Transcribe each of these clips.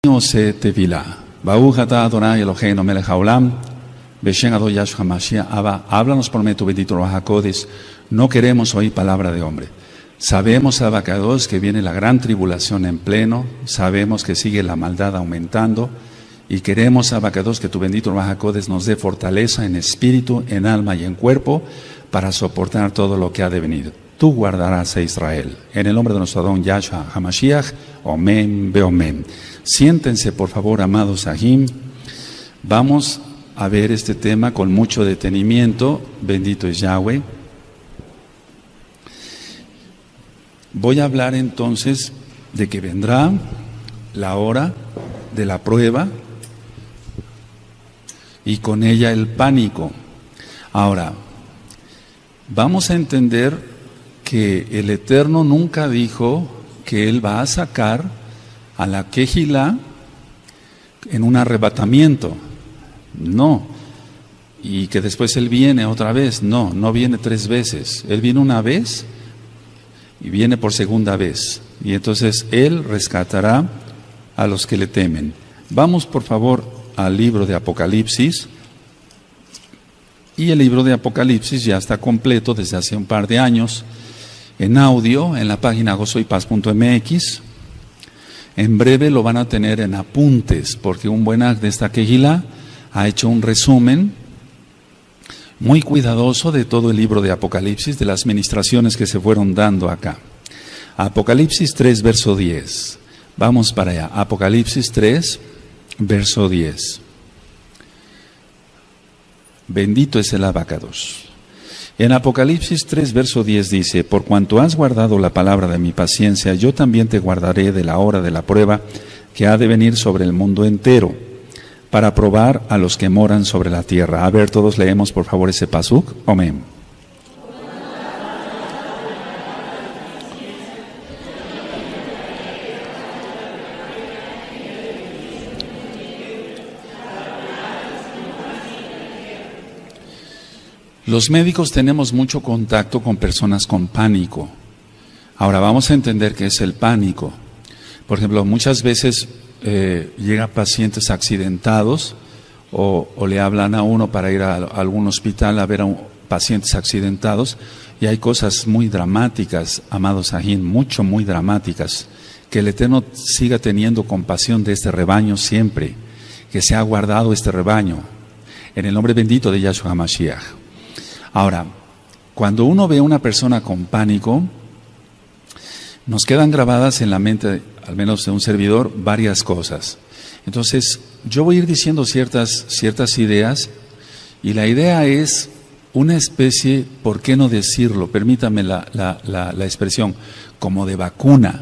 Se tevila. Baruch atah Adonai Eloheinu melech haolam, Beshem Adon Yahshua Mashiach Abba. Háblanos por medio de tu bendito Ruach HaKodesh. No queremos oír palabra de hombre. Sabemos, Abacados, que viene la gran tribulación en pleno. Sabemos que sigue la maldad aumentando. Y queremos, Abacados, que tu bendito Ruach HaKodesh nos dé fortaleza en espíritu, en alma y en cuerpo para soportar todo lo que ha de venir. Tú guardarás a Israel. En el nombre de nuestro Adón Yahshua HaMashiach. Omen beomen. Siéntense, por favor, amados Sahim. Vamos a ver este tema con mucho detenimiento. Bendito es Yahweh. Voy a hablar entonces de que vendrá la hora de la prueba y con ella el pánico. Ahora, vamos a entender que el Eterno nunca dijo que Él va a sacar a la Kehilá en un arrebatamiento. No. Y que después Él viene otra vez. No, no viene 3 veces. Él viene una vez y viene por segunda vez. Y entonces Él rescatará a los que le temen. Vamos por favor al libro de Apocalipsis. Y el libro de Apocalipsis ya está completo desde hace un par de años en audio en la página gozoypaz.mx. En breve lo van a tener en apuntes, porque un buen de esta Kehilá ha hecho un resumen muy cuidadoso de todo el libro de Apocalipsis, de las ministraciones que se fueron dando acá. Apocalipsis 3, verso 10. Vamos para allá. Apocalipsis 3, verso 10. Bendito es el Abacados. En Apocalipsis 3, verso 10 dice: por cuanto has guardado la palabra de mi paciencia, yo también te guardaré de la hora de la prueba que ha de venir sobre el mundo entero, para probar a los que moran sobre la tierra. A ver, todos leemos por favor ese pasuk. Amén. Los médicos tenemos mucho contacto con personas con pánico. Ahora vamos a entender qué es el pánico. Por ejemplo, muchas veces llegan pacientes accidentados o le hablan a uno para ir a algún hospital a ver a pacientes accidentados y hay cosas muy dramáticas, amados Sahim, muy dramáticas. Que el Eterno siga teniendo compasión de este rebaño siempre, que se ha guardado este rebaño, en el nombre bendito de Yahshua HaMashiach. Ahora, cuando uno ve a una persona con pánico, nos quedan grabadas en la mente, al menos de un servidor, varias cosas. Entonces, yo voy a ir diciendo ciertas ideas, y la idea es una especie, ¿por qué no decirlo? Permítame la expresión, como de vacuna,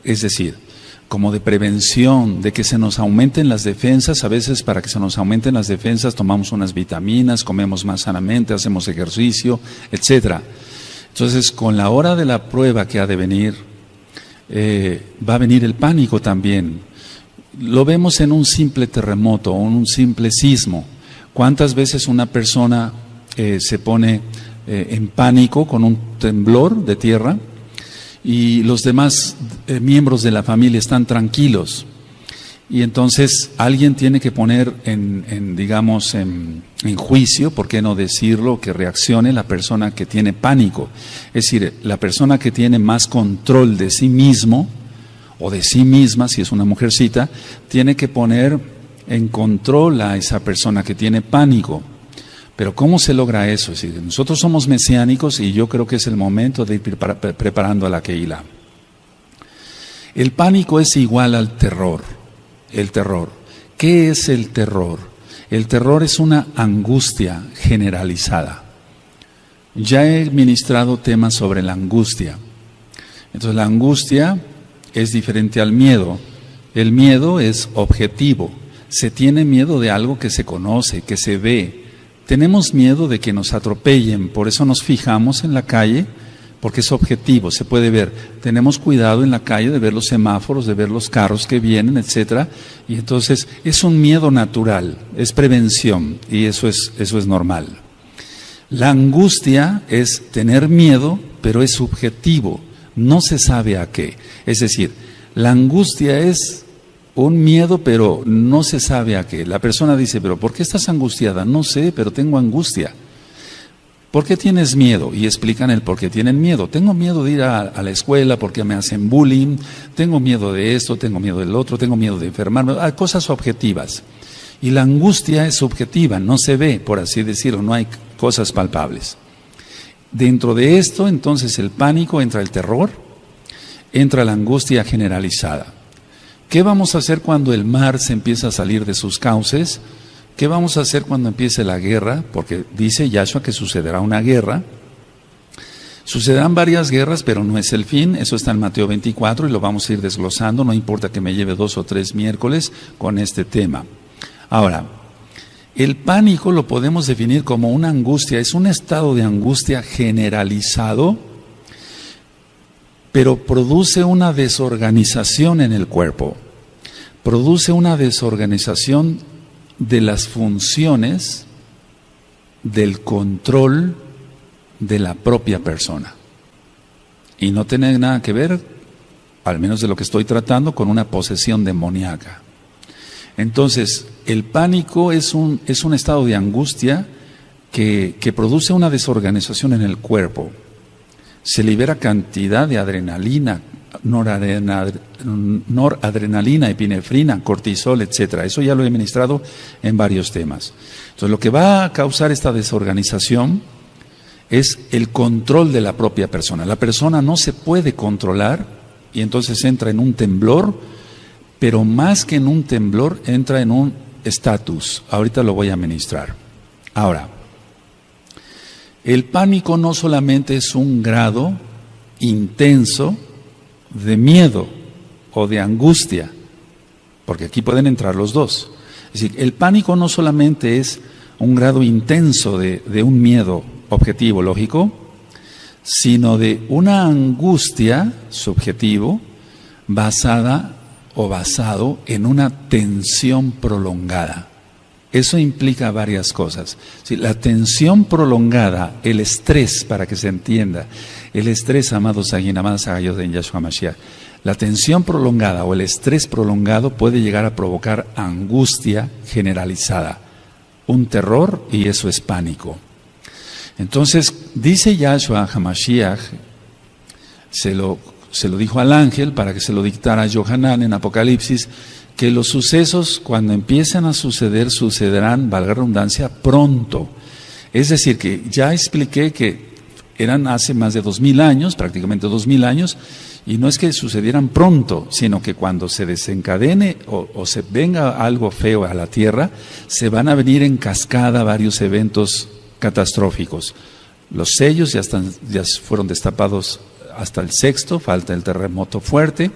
es decir, como de prevención, de que se nos aumenten las defensas. A veces para que se nos aumenten las defensas tomamos unas vitaminas, comemos más sanamente, hacemos ejercicio, etcétera. Entonces, con la hora de la prueba que ha de venir, va a venir el pánico también. Lo vemos en un simple terremoto o en un simple sismo. ¿Cuántas veces una persona se pone en pánico con un temblor de tierra y los demás miembros de la familia están tranquilos? Y entonces alguien tiene que poner en juicio, ¿por qué no decirlo?, que reaccione la persona que tiene pánico. Es decir, la persona que tiene más control de sí mismo o de sí misma, si es una mujercita, tiene que poner en control a esa persona que tiene pánico. Pero ¿cómo se logra eso? Es decir, nosotros somos mesiánicos y yo creo que es el momento de ir preparando a la Kehilá. El pánico es igual al terror. El terror. ¿Qué es el terror? El terror es una angustia generalizada. Ya he ministrado temas sobre la angustia. Entonces la angustia es diferente al miedo. El miedo es objetivo. Se tiene miedo de algo que se conoce, que se ve. Tenemos miedo de que nos atropellen, por eso nos fijamos en la calle, porque es objetivo, se puede ver. Tenemos cuidado en la calle de ver los semáforos, de ver los carros que vienen, etcétera. Y entonces es un miedo natural, es prevención, y eso es normal. La angustia es tener miedo, pero es subjetivo, no se sabe a qué. Es decir, la angustia es un miedo, pero no se sabe a qué. La persona dice, pero ¿por qué estás angustiada? No sé, pero tengo angustia. ¿Por qué tienes miedo? Y explican el por qué tienen miedo. Tengo miedo de ir a la escuela porque me hacen bullying, tengo miedo de esto, tengo miedo del otro, tengo miedo de enfermarme, cosas objetivas. Y la angustia es subjetiva, no se ve, por así decirlo, no hay cosas palpables. Dentro de esto, entonces, el pánico, entra el terror, entra la angustia generalizada. ¿Qué vamos a hacer cuando el mar se empieza a salir de sus cauces? ¿Qué vamos a hacer cuando empiece la guerra? Porque dice Yahshua que sucederá una guerra. Sucederán varias guerras, pero no es el fin. Eso está en Mateo 24 y lo vamos a ir desglosando. No importa que me lleve 2 o 3 miércoles con este tema. Ahora, el pánico lo podemos definir como una angustia. Es un estado de angustia generalizado, pero produce una desorganización en el cuerpo. Produce una desorganización de las funciones del control de la propia persona. Y no tiene nada que ver, al menos de lo que estoy tratando, con una posesión demoníaca. Entonces, el pánico es un estado de angustia que produce una desorganización en el cuerpo. Se libera cantidad de adrenalina, noradrenalina, epinefrina, cortisol, etcétera. Eso ya lo he ministrado en varios temas. Entonces, lo que va a causar esta desorganización es el control de la propia persona. La persona no se puede controlar y entonces entra en un temblor, pero más que en un temblor, entra en un estatus. Ahorita lo voy a ministrar. Ahora, el pánico no solamente es un grado intenso de miedo o de angustia, porque aquí pueden entrar los dos. Es decir, el pánico no solamente es un grado intenso de un miedo objetivo, lógico, sino de una angustia subjetivo basada o basado en una tensión prolongada. Eso implica varias cosas. Sí, la tensión prolongada, el estrés, para que se entienda, el estrés, amados Agin, amadas Agayot en Yahshua Mashiach, la tensión prolongada o el estrés prolongado puede llegar a provocar angustia generalizada, un terror, y eso es pánico. Entonces, dice Yahshua HaMashiach, se lo dijo al ángel para que se lo dictara a Yohanan en Apocalipsis, que los sucesos cuando empiezan a suceder, sucederán, valga la redundancia, pronto. Es decir, que ya expliqué que eran hace más de 2000 años, prácticamente 2000 años, y no es que sucedieran pronto, sino que cuando se desencadene o se venga algo feo a la tierra, se van a venir en cascada varios eventos catastróficos. Los sellos ya fueron destapados hasta el 6º, falta el terremoto fuerte.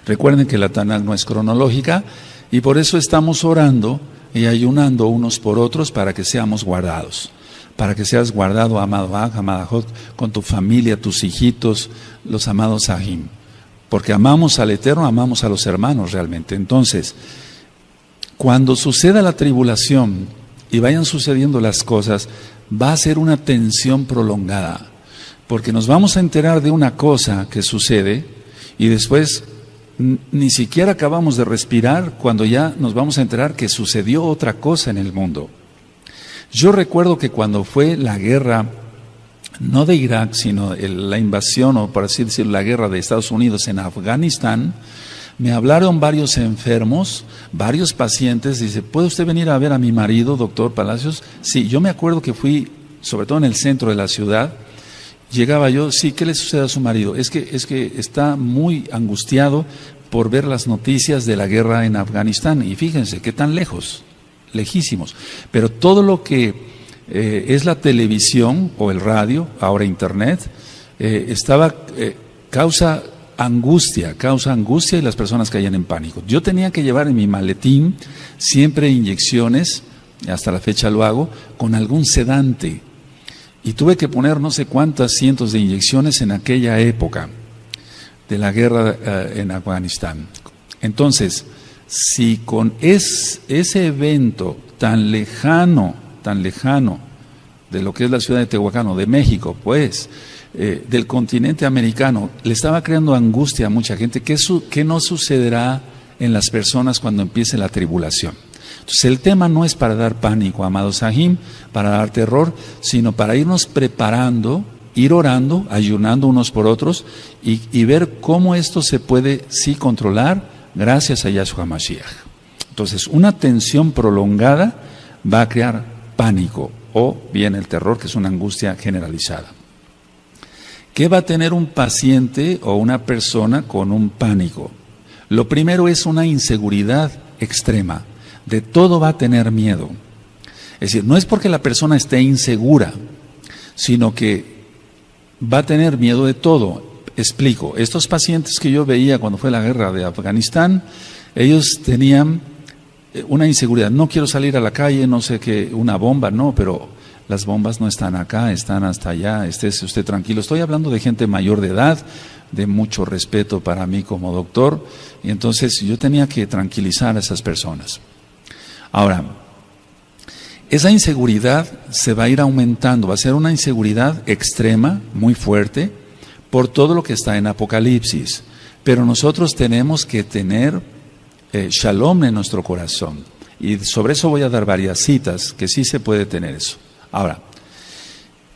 Recuerden que la Tanaj no es cronológica y por eso estamos orando y ayunando unos por otros para que seamos guardados. Para que seas guardado, amado Ag, amada Jot, con tu familia, tus hijitos, los amados Agim. Porque amamos al Eterno, amamos a los hermanos realmente. Entonces, cuando suceda la tribulación y vayan sucediendo las cosas, va a ser una tensión prolongada. Porque nos vamos a enterar de una cosa que sucede y después ni siquiera acabamos de respirar cuando ya nos vamos a enterar que sucedió otra cosa en el mundo. Yo recuerdo que cuando fue la guerra, no de Irak, sino la invasión, o por así decirlo, la guerra de Estados Unidos en Afganistán, me hablaron varios enfermos, varios pacientes. Dice, ¿puede usted venir a ver a mi marido, doctor Palacios? Sí, yo me acuerdo que fui, sobre todo en el centro de la ciudad. Llegaba yo, sí, ¿qué le sucede a su marido? Es que está muy angustiado por ver las noticias de la guerra en Afganistán. Y fíjense, qué tan lejos, lejísimos. Pero todo lo que es la televisión o el radio, ahora internet, causa angustia y las personas caían en pánico. Yo tenía que llevar en mi maletín siempre inyecciones, hasta la fecha lo hago, con algún sedante. Y tuve que poner no sé cuántas cientos de inyecciones en aquella época de la guerra en Afganistán. Entonces, si con ese evento tan lejano de lo que es la ciudad de Tehuacán o de México, pues, del continente americano, le estaba creando angustia a mucha gente, ¿qué no sucederá en las personas cuando empiece la tribulación. Entonces el tema no es para dar pánico, amados Sahim, para dar terror, sino para irnos preparando, ir orando, ayunando unos por otros y ver cómo esto se puede sí controlar gracias a Yahshua Mashiach. Entonces una tensión prolongada va a crear pánico o bien el terror, que es una angustia generalizada. ¿Qué va a tener un paciente o una persona con un pánico? Lo primero es una inseguridad extrema. De todo va a tener miedo. Es decir, no es porque la persona esté insegura, sino que va a tener miedo de todo. Explico, estos pacientes que yo veía cuando fue la guerra de Afganistán, ellos tenían una inseguridad. No quiero salir a la calle, no sé qué, una bomba, no, pero las bombas no están acá, están hasta allá, estése usted tranquilo. Estoy hablando de gente mayor de edad, de mucho respeto para mí como doctor, y entonces yo tenía que tranquilizar a esas personas. Ahora, esa inseguridad se va a ir aumentando, va a ser una inseguridad extrema, muy fuerte, por todo lo que está en Apocalipsis. Pero nosotros tenemos que tener shalom en nuestro corazón. Y sobre eso voy a dar varias citas, que sí se puede tener eso. Ahora,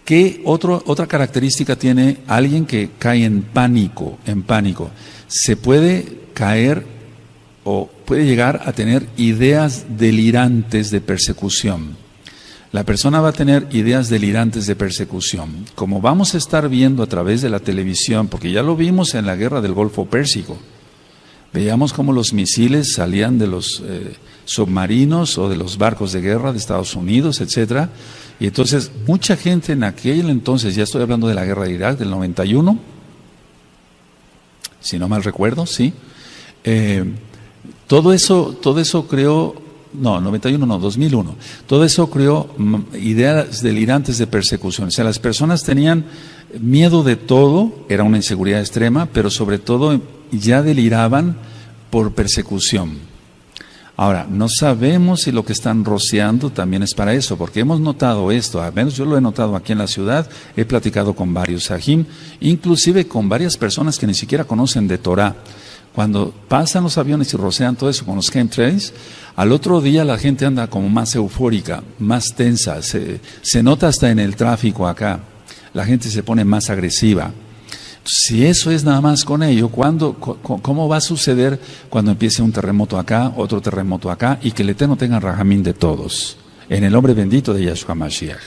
¿qué otra característica tiene alguien que cae en pánico? En pánico, se puede caer o puede llegar a tener ideas delirantes de persecución. La persona va a tener ideas delirantes de persecución. Como vamos a estar viendo a través de la televisión, porque ya lo vimos en la guerra del Golfo Pérsico, veíamos cómo los misiles salían de los submarinos o de los barcos de guerra de Estados Unidos, etcétera. Y entonces mucha gente en aquel entonces, ya estoy hablando de la guerra de Irak del 91, si no mal recuerdo, sí. Todo eso creó, no, 91 no, 2001. Todo eso creó ideas delirantes de persecución. O sea, las personas tenían miedo de todo, era una inseguridad extrema, pero sobre todo ya deliraban por persecución. Ahora, no sabemos si lo que están rociando también es para eso, porque hemos notado esto, al menos yo lo he notado aquí en la ciudad, he platicado con varios sahim, inclusive con varias personas que ni siquiera conocen de Torah. Cuando pasan los aviones y rocean todo eso con los chemtrails, al otro día la gente anda como más eufórica, más tensa, se nota hasta en el tráfico acá, la gente se pone más agresiva. Si eso es nada más con ello, ¿cómo va a suceder cuando empiece un terremoto acá, otro terremoto acá, y que el Eterno tenga rajamín de todos? En el nombre bendito de Yahshua Mashiach.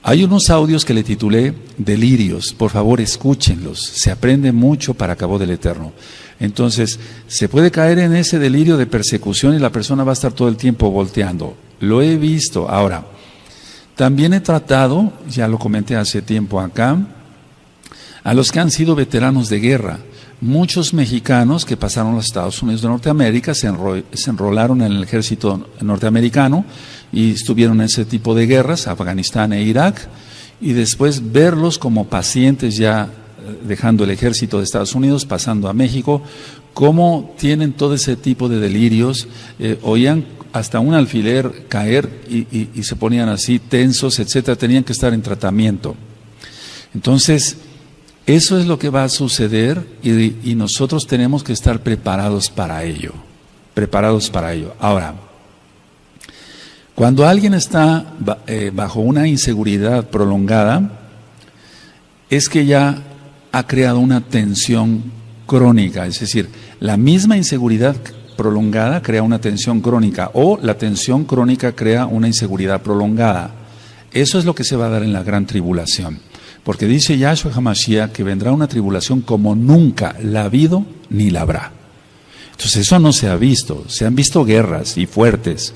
Hay unos audios que le titulé Delirios, por favor escúchenlos, se aprende mucho para cabo del Eterno. Entonces, se puede caer en ese delirio de persecución y la persona va a estar todo el tiempo volteando. Lo he visto. Ahora, también he tratado, ya lo comenté hace tiempo acá, a los que han sido veteranos de guerra. Muchos mexicanos que pasaron a los Estados Unidos de Norteamérica se enrolaron en el ejército norteamericano y estuvieron en ese tipo de guerras, Afganistán e Irak, y después verlos como pacientes ya dejando el ejército de Estados Unidos, pasando a México, cómo tienen todo ese tipo de delirios, oían hasta un alfiler caer y se ponían así tensos, etcétera, tenían que estar en tratamiento. Entonces, eso es lo que va a suceder y nosotros tenemos que estar preparados para ello. Preparados para ello. Ahora, cuando alguien está bajo una inseguridad prolongada, es que ya ha creado una tensión crónica. Es decir, la misma inseguridad prolongada crea una tensión crónica o la tensión crónica crea una inseguridad prolongada. Eso es lo que se va a dar en la gran tribulación. Porque dice Yahshua HaMashiach que vendrá una tribulación como nunca la ha habido ni la habrá. Entonces eso no se ha visto. Se han visto guerras y fuertes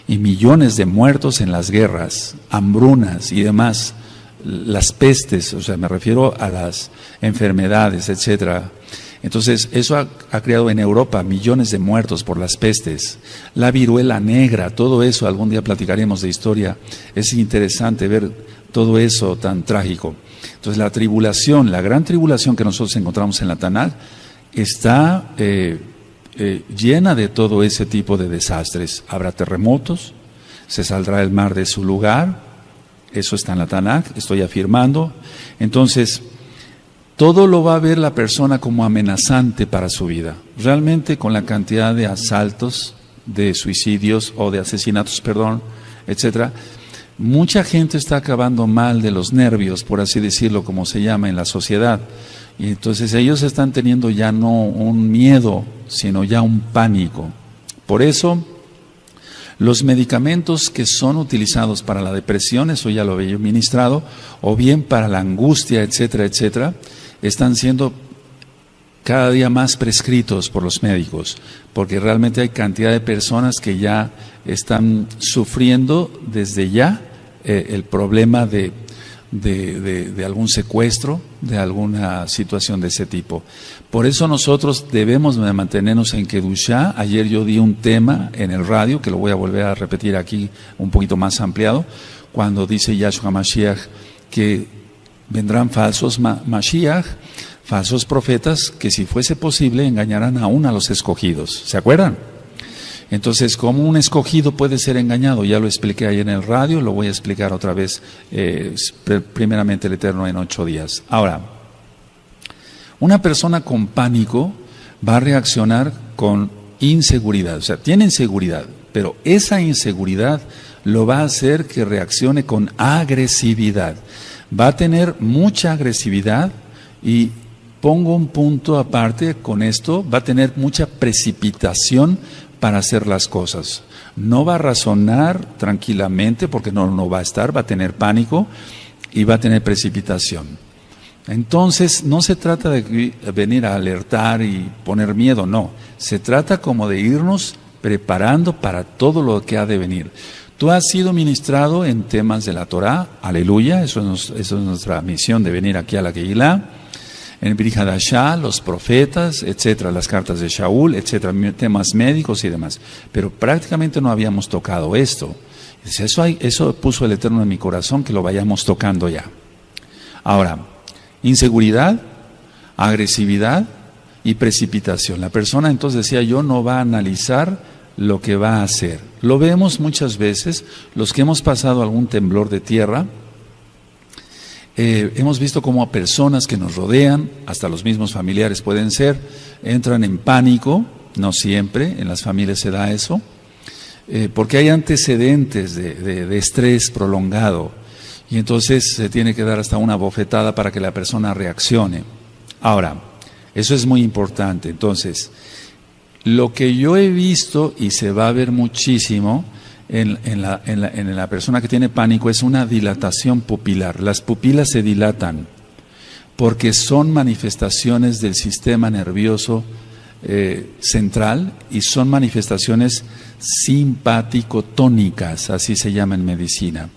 y millones de muertos en las guerras, hambrunas y demás, las pestes, o sea, me refiero a las enfermedades, etcétera. Entonces eso ha creado en Europa millones de muertos por las pestes, la viruela negra, todo eso, algún día platicaremos de historia. Es interesante ver todo eso tan trágico. Entonces la tribulación, la gran tribulación que nosotros encontramos en la Tanaj está llena de todo ese tipo de desastres. Habrá terremotos, se saldrá el mar de su lugar, eso está en la Tanaj, estoy afirmando. Entonces, todo lo va a ver la persona como amenazante para su vida. Realmente con la cantidad de asaltos, de suicidios o de asesinatos, etcétera, mucha gente está acabando mal de los nervios, por así decirlo, como se llama en la sociedad. Y entonces ellos están teniendo ya no un miedo, sino ya un pánico. Por eso, los medicamentos que son utilizados para la depresión, eso ya lo había ministrado, o bien para la angustia, etcétera, etcétera, están siendo cada día más prescritos por los médicos, porque realmente hay cantidad de personas que ya están sufriendo desde ya el problema de algún secuestro, de alguna situación de ese tipo. Por eso nosotros debemos de mantenernos en Kedushá. Ayer yo di un tema en el radio, que lo voy a volver a repetir aquí un poquito más ampliado, cuando dice Yahshua Mashiach que vendrán falsos Mashiach, falsos profetas, que si fuese posible engañarán aún a los escogidos. ¿Se acuerdan? Entonces, ¿cómo un escogido puede ser engañado? Ya lo expliqué ayer en el radio, lo voy a explicar otra vez, primeramente el Eterno en 8 días. Ahora, una persona con pánico va a reaccionar con inseguridad, o sea, tiene inseguridad, pero esa inseguridad lo va a hacer que reaccione con agresividad. Va a tener mucha agresividad y pongo un punto aparte con esto, va a tener mucha precipitación para hacer las cosas. No va a razonar tranquilamente porque no va a estar, va a tener pánico y va a tener precipitación. Entonces, no se trata de venir a alertar y poner miedo, no. Se trata como de irnos preparando para todo lo que ha de venir. Tú has sido ministrado en temas de la Torah, aleluya, eso es nuestra misión de venir aquí a la Kehilá, en Brit Hadashah, los profetas, etcétera, las cartas de Shaul, etcétera, temas médicos y demás. Pero prácticamente no habíamos tocado esto. Eso puso el Eterno en mi corazón, que lo vayamos tocando ya. Ahora, inseguridad, agresividad y precipitación. La persona, entonces decía yo, no va a analizar lo que va a hacer. Lo vemos muchas veces, los que hemos pasado algún temblor de tierra, hemos visto cómo personas que nos rodean, hasta los mismos familiares pueden ser, entran en pánico, no siempre, en las familias se da eso, porque hay antecedentes de estrés prolongado, y entonces se tiene que dar hasta una bofetada para que la persona reaccione. Ahora, eso es muy importante. Entonces, lo que yo he visto, y se va a ver muchísimo en la persona que tiene pánico, es una dilatación pupilar. Las pupilas se dilatan porque son manifestaciones del sistema nervioso central y son manifestaciones simpático-tónicas, así se llama en medicina.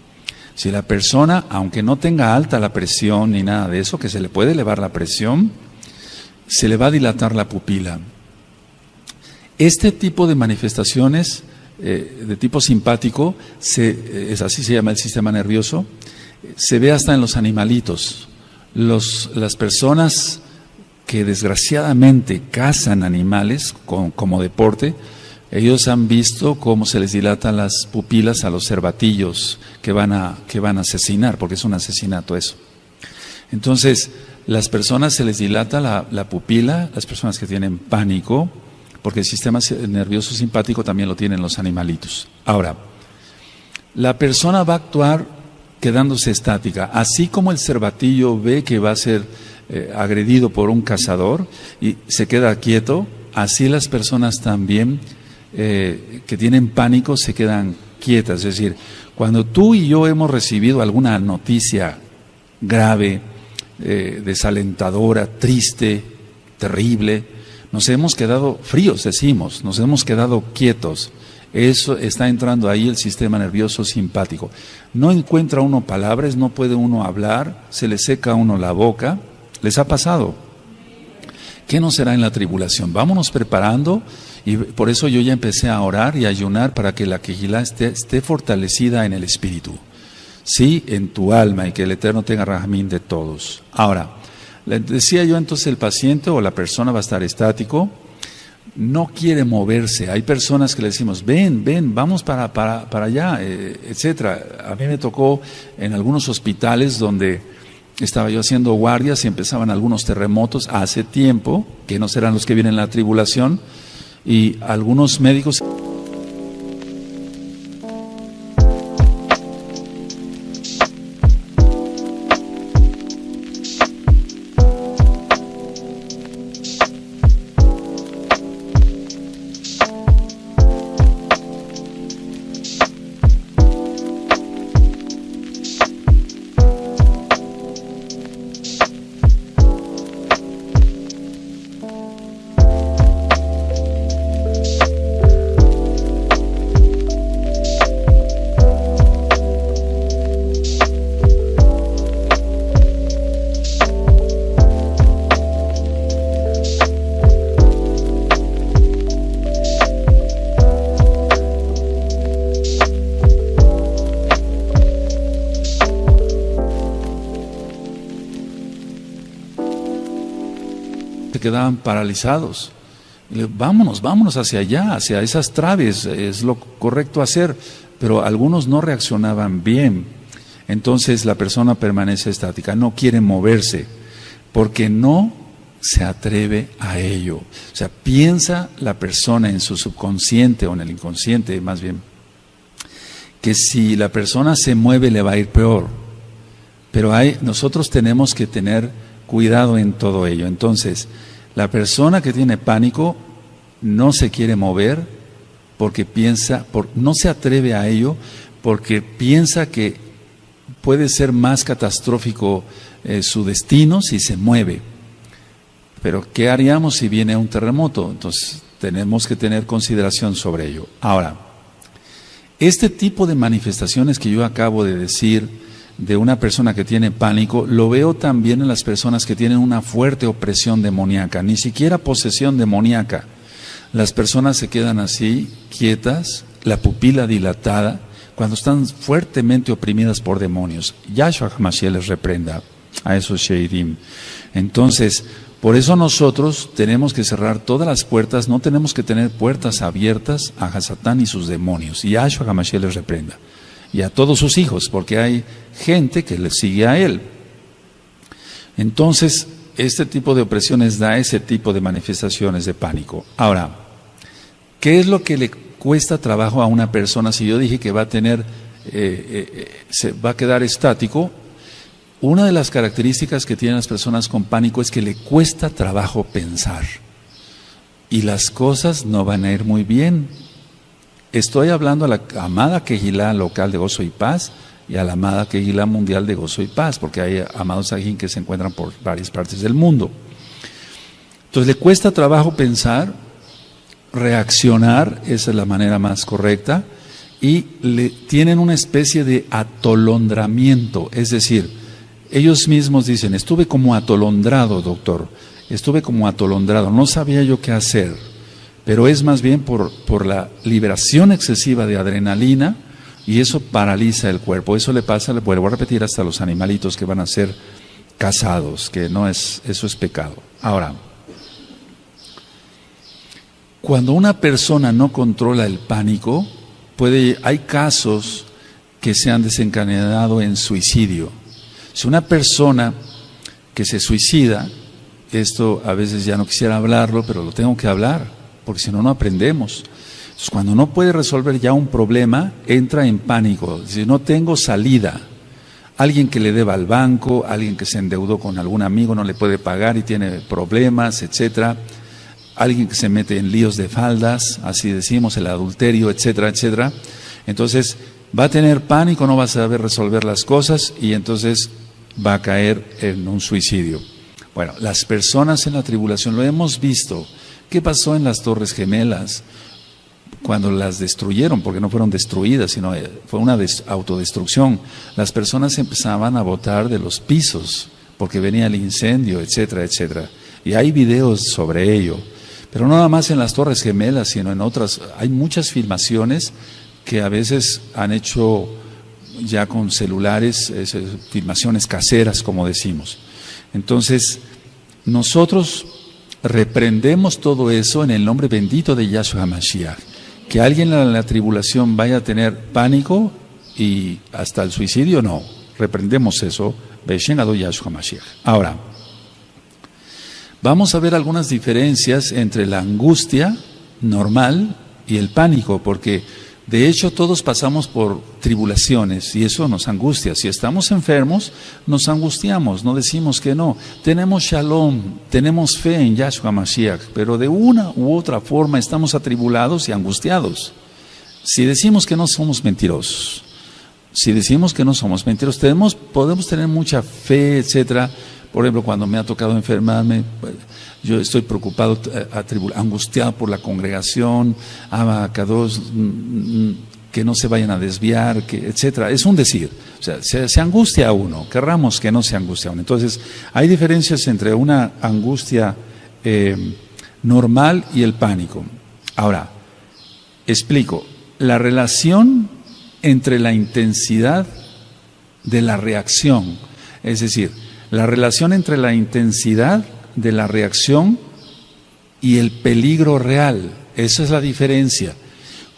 Si la persona, aunque no tenga alta la presión ni nada de eso, que se le puede elevar la presión, se le va a dilatar la pupila. Este tipo de manifestaciones de tipo simpático, así se llama el sistema nervioso, se ve hasta en los animalitos. Las personas que desgraciadamente cazan animales como deporte, ellos han visto cómo se les dilatan las pupilas a los cervatillos que van a asesinar, porque es un asesinato eso. Entonces, las personas se les dilata la pupila, las personas que tienen pánico, porque el sistema nervioso simpático también lo tienen los animalitos. Ahora, la persona va a actuar quedándose estática, así como el cervatillo ve que va a ser agredido por un cazador y se queda quieto, así las personas también que tienen pánico se quedan quietas. Es decir, cuando tú y yo hemos recibido alguna noticia grave, desalentadora, triste, terrible, nos hemos quedado fríos, decimos, nos hemos quedado quietos. Eso está entrando ahí el sistema nervioso simpático. No encuentra uno palabras, no puede uno hablar, se le seca a uno la boca. ¿Les ha pasado? ¿Qué no será en la tribulación? Vámonos preparando, y por eso yo ya empecé a orar y a ayunar para que la Kehilá esté fortalecida en el espíritu, sí, en tu alma, y que el Eterno tenga rajamín de todos. Ahora, le decía yo, entonces el paciente o la persona va a estar estático, no quiere moverse. Hay personas que le decimos, ven, vamos para allá, etcétera. A mí me tocó en algunos hospitales donde estaba yo haciendo guardias y empezaban algunos terremotos hace tiempo, que no serán los que vienen en la tribulación, y algunos médicos se quedaban paralizados. Y le digo, vámonos hacia allá, hacia esas traves, es lo correcto hacer, pero algunos no reaccionaban bien. Entonces la persona permanece estática, no quiere moverse, porque no se atreve a ello. O sea, piensa la persona en su subconsciente o en el inconsciente, más bien, que si la persona se mueve le va a ir peor. Pero nosotros tenemos que tener cuidado en todo ello. Entonces, la persona que tiene pánico no se quiere mover porque no se atreve a ello porque piensa que puede ser más catastrófico su destino si se mueve. Pero ¿qué haríamos si viene un terremoto? Entonces tenemos que tener consideración sobre ello. Ahora, este tipo de manifestaciones que yo acabo de decir de una persona que tiene pánico, lo veo también en las personas que tienen una fuerte opresión demoníaca, ni siquiera posesión demoníaca. Las personas se quedan así, quietas, la pupila dilatada, cuando están fuertemente oprimidas por demonios. Yahshua HaMashiach les reprenda a esos Sheidim. Entonces, por eso nosotros tenemos que cerrar todas las puertas, no tenemos que tener puertas abiertas a Hasatán y sus demonios. Y Yahshua HaMashiach les reprenda. Y a todos sus hijos, porque hay gente que le sigue a él. Entonces, este tipo de opresiones da ese tipo de manifestaciones de pánico. Ahora, ¿qué es lo que le cuesta trabajo a una persona? Si yo dije que va a tener, se va a quedar estático, una de las características que tienen las personas con pánico es que le cuesta trabajo pensar. Y las cosas no van a ir muy bien. Estoy hablando a la amada Kehilá local de Gozo y Paz y a la amada Kehilá mundial de Gozo y Paz, porque hay amados Sajín que se encuentran por varias partes del mundo. Entonces le cuesta trabajo pensar, reaccionar, esa es la manera más correcta, y tienen una especie de atolondramiento, es decir, ellos mismos dicen, estuve como atolondrado, doctor, estuve como atolondrado, no sabía yo qué hacer. Pero es más bien por la liberación excesiva de adrenalina y eso paraliza el cuerpo. Eso le pasa, le vuelvo a repetir, hasta los animalitos que van a ser cazados, que eso es pecado. Ahora, cuando una persona no controla el pánico, hay casos que se han desencadenado en suicidio. Si una persona que se suicida, esto a veces ya no quisiera hablarlo, pero lo tengo que hablar, porque si no, no aprendemos. Entonces, cuando no puede resolver ya un problema, entra en pánico. Si no tengo salida, alguien que le deba al banco, alguien que se endeudó con algún amigo, no le puede pagar y tiene problemas, etcétera. Alguien que se mete en líos de faldas, así decimos, el adulterio, etcétera, etcétera. Entonces, va a tener pánico, no va a saber resolver las cosas y entonces va a caer en un suicidio. Bueno, las personas en la tribulación, lo hemos visto. ¿Qué pasó en las Torres Gemelas? Cuando las destruyeron, porque no fueron destruidas, sino fue una autodestrucción. Las personas empezaban a botar de los pisos, porque venía el incendio, etcétera, etcétera. Y hay videos sobre ello. Pero no nada más en las Torres Gemelas, sino en otras. Hay muchas filmaciones que a veces han hecho ya con celulares, filmaciones caseras, como decimos. Entonces, nosotros reprendemos todo eso en el nombre bendito de Yahshua HaMashiach. Que alguien en la tribulación vaya a tener pánico y hasta el suicidio, no. Reprendemos eso Beishengado Yahshua Mashiach. Ahora, vamos a ver algunas diferencias entre la angustia normal y el pánico, porque de hecho todos pasamos por tribulaciones y eso nos angustia. Si estamos enfermos, nos angustiamos, no decimos que no. Tenemos shalom, tenemos fe en Yahshua Mashiach, pero de una u otra forma estamos atribulados y angustiados. Si decimos que no, somos mentirosos. Si decimos que no somos mentirosos, podemos tener mucha fe, etcétera. Por ejemplo, cuando me ha tocado enfermarme, yo estoy preocupado, angustiado por la congregación, Abacados, que no se vayan a desviar, etcétera. Es un decir, o sea, se angustia a uno, querramos que no se angustia a uno. Entonces, hay diferencias entre una angustia normal y el pánico. Ahora, explico, la relación entre la intensidad de la reacción, es decir, la relación entre la intensidad de la reacción y el peligro real, esa es la diferencia.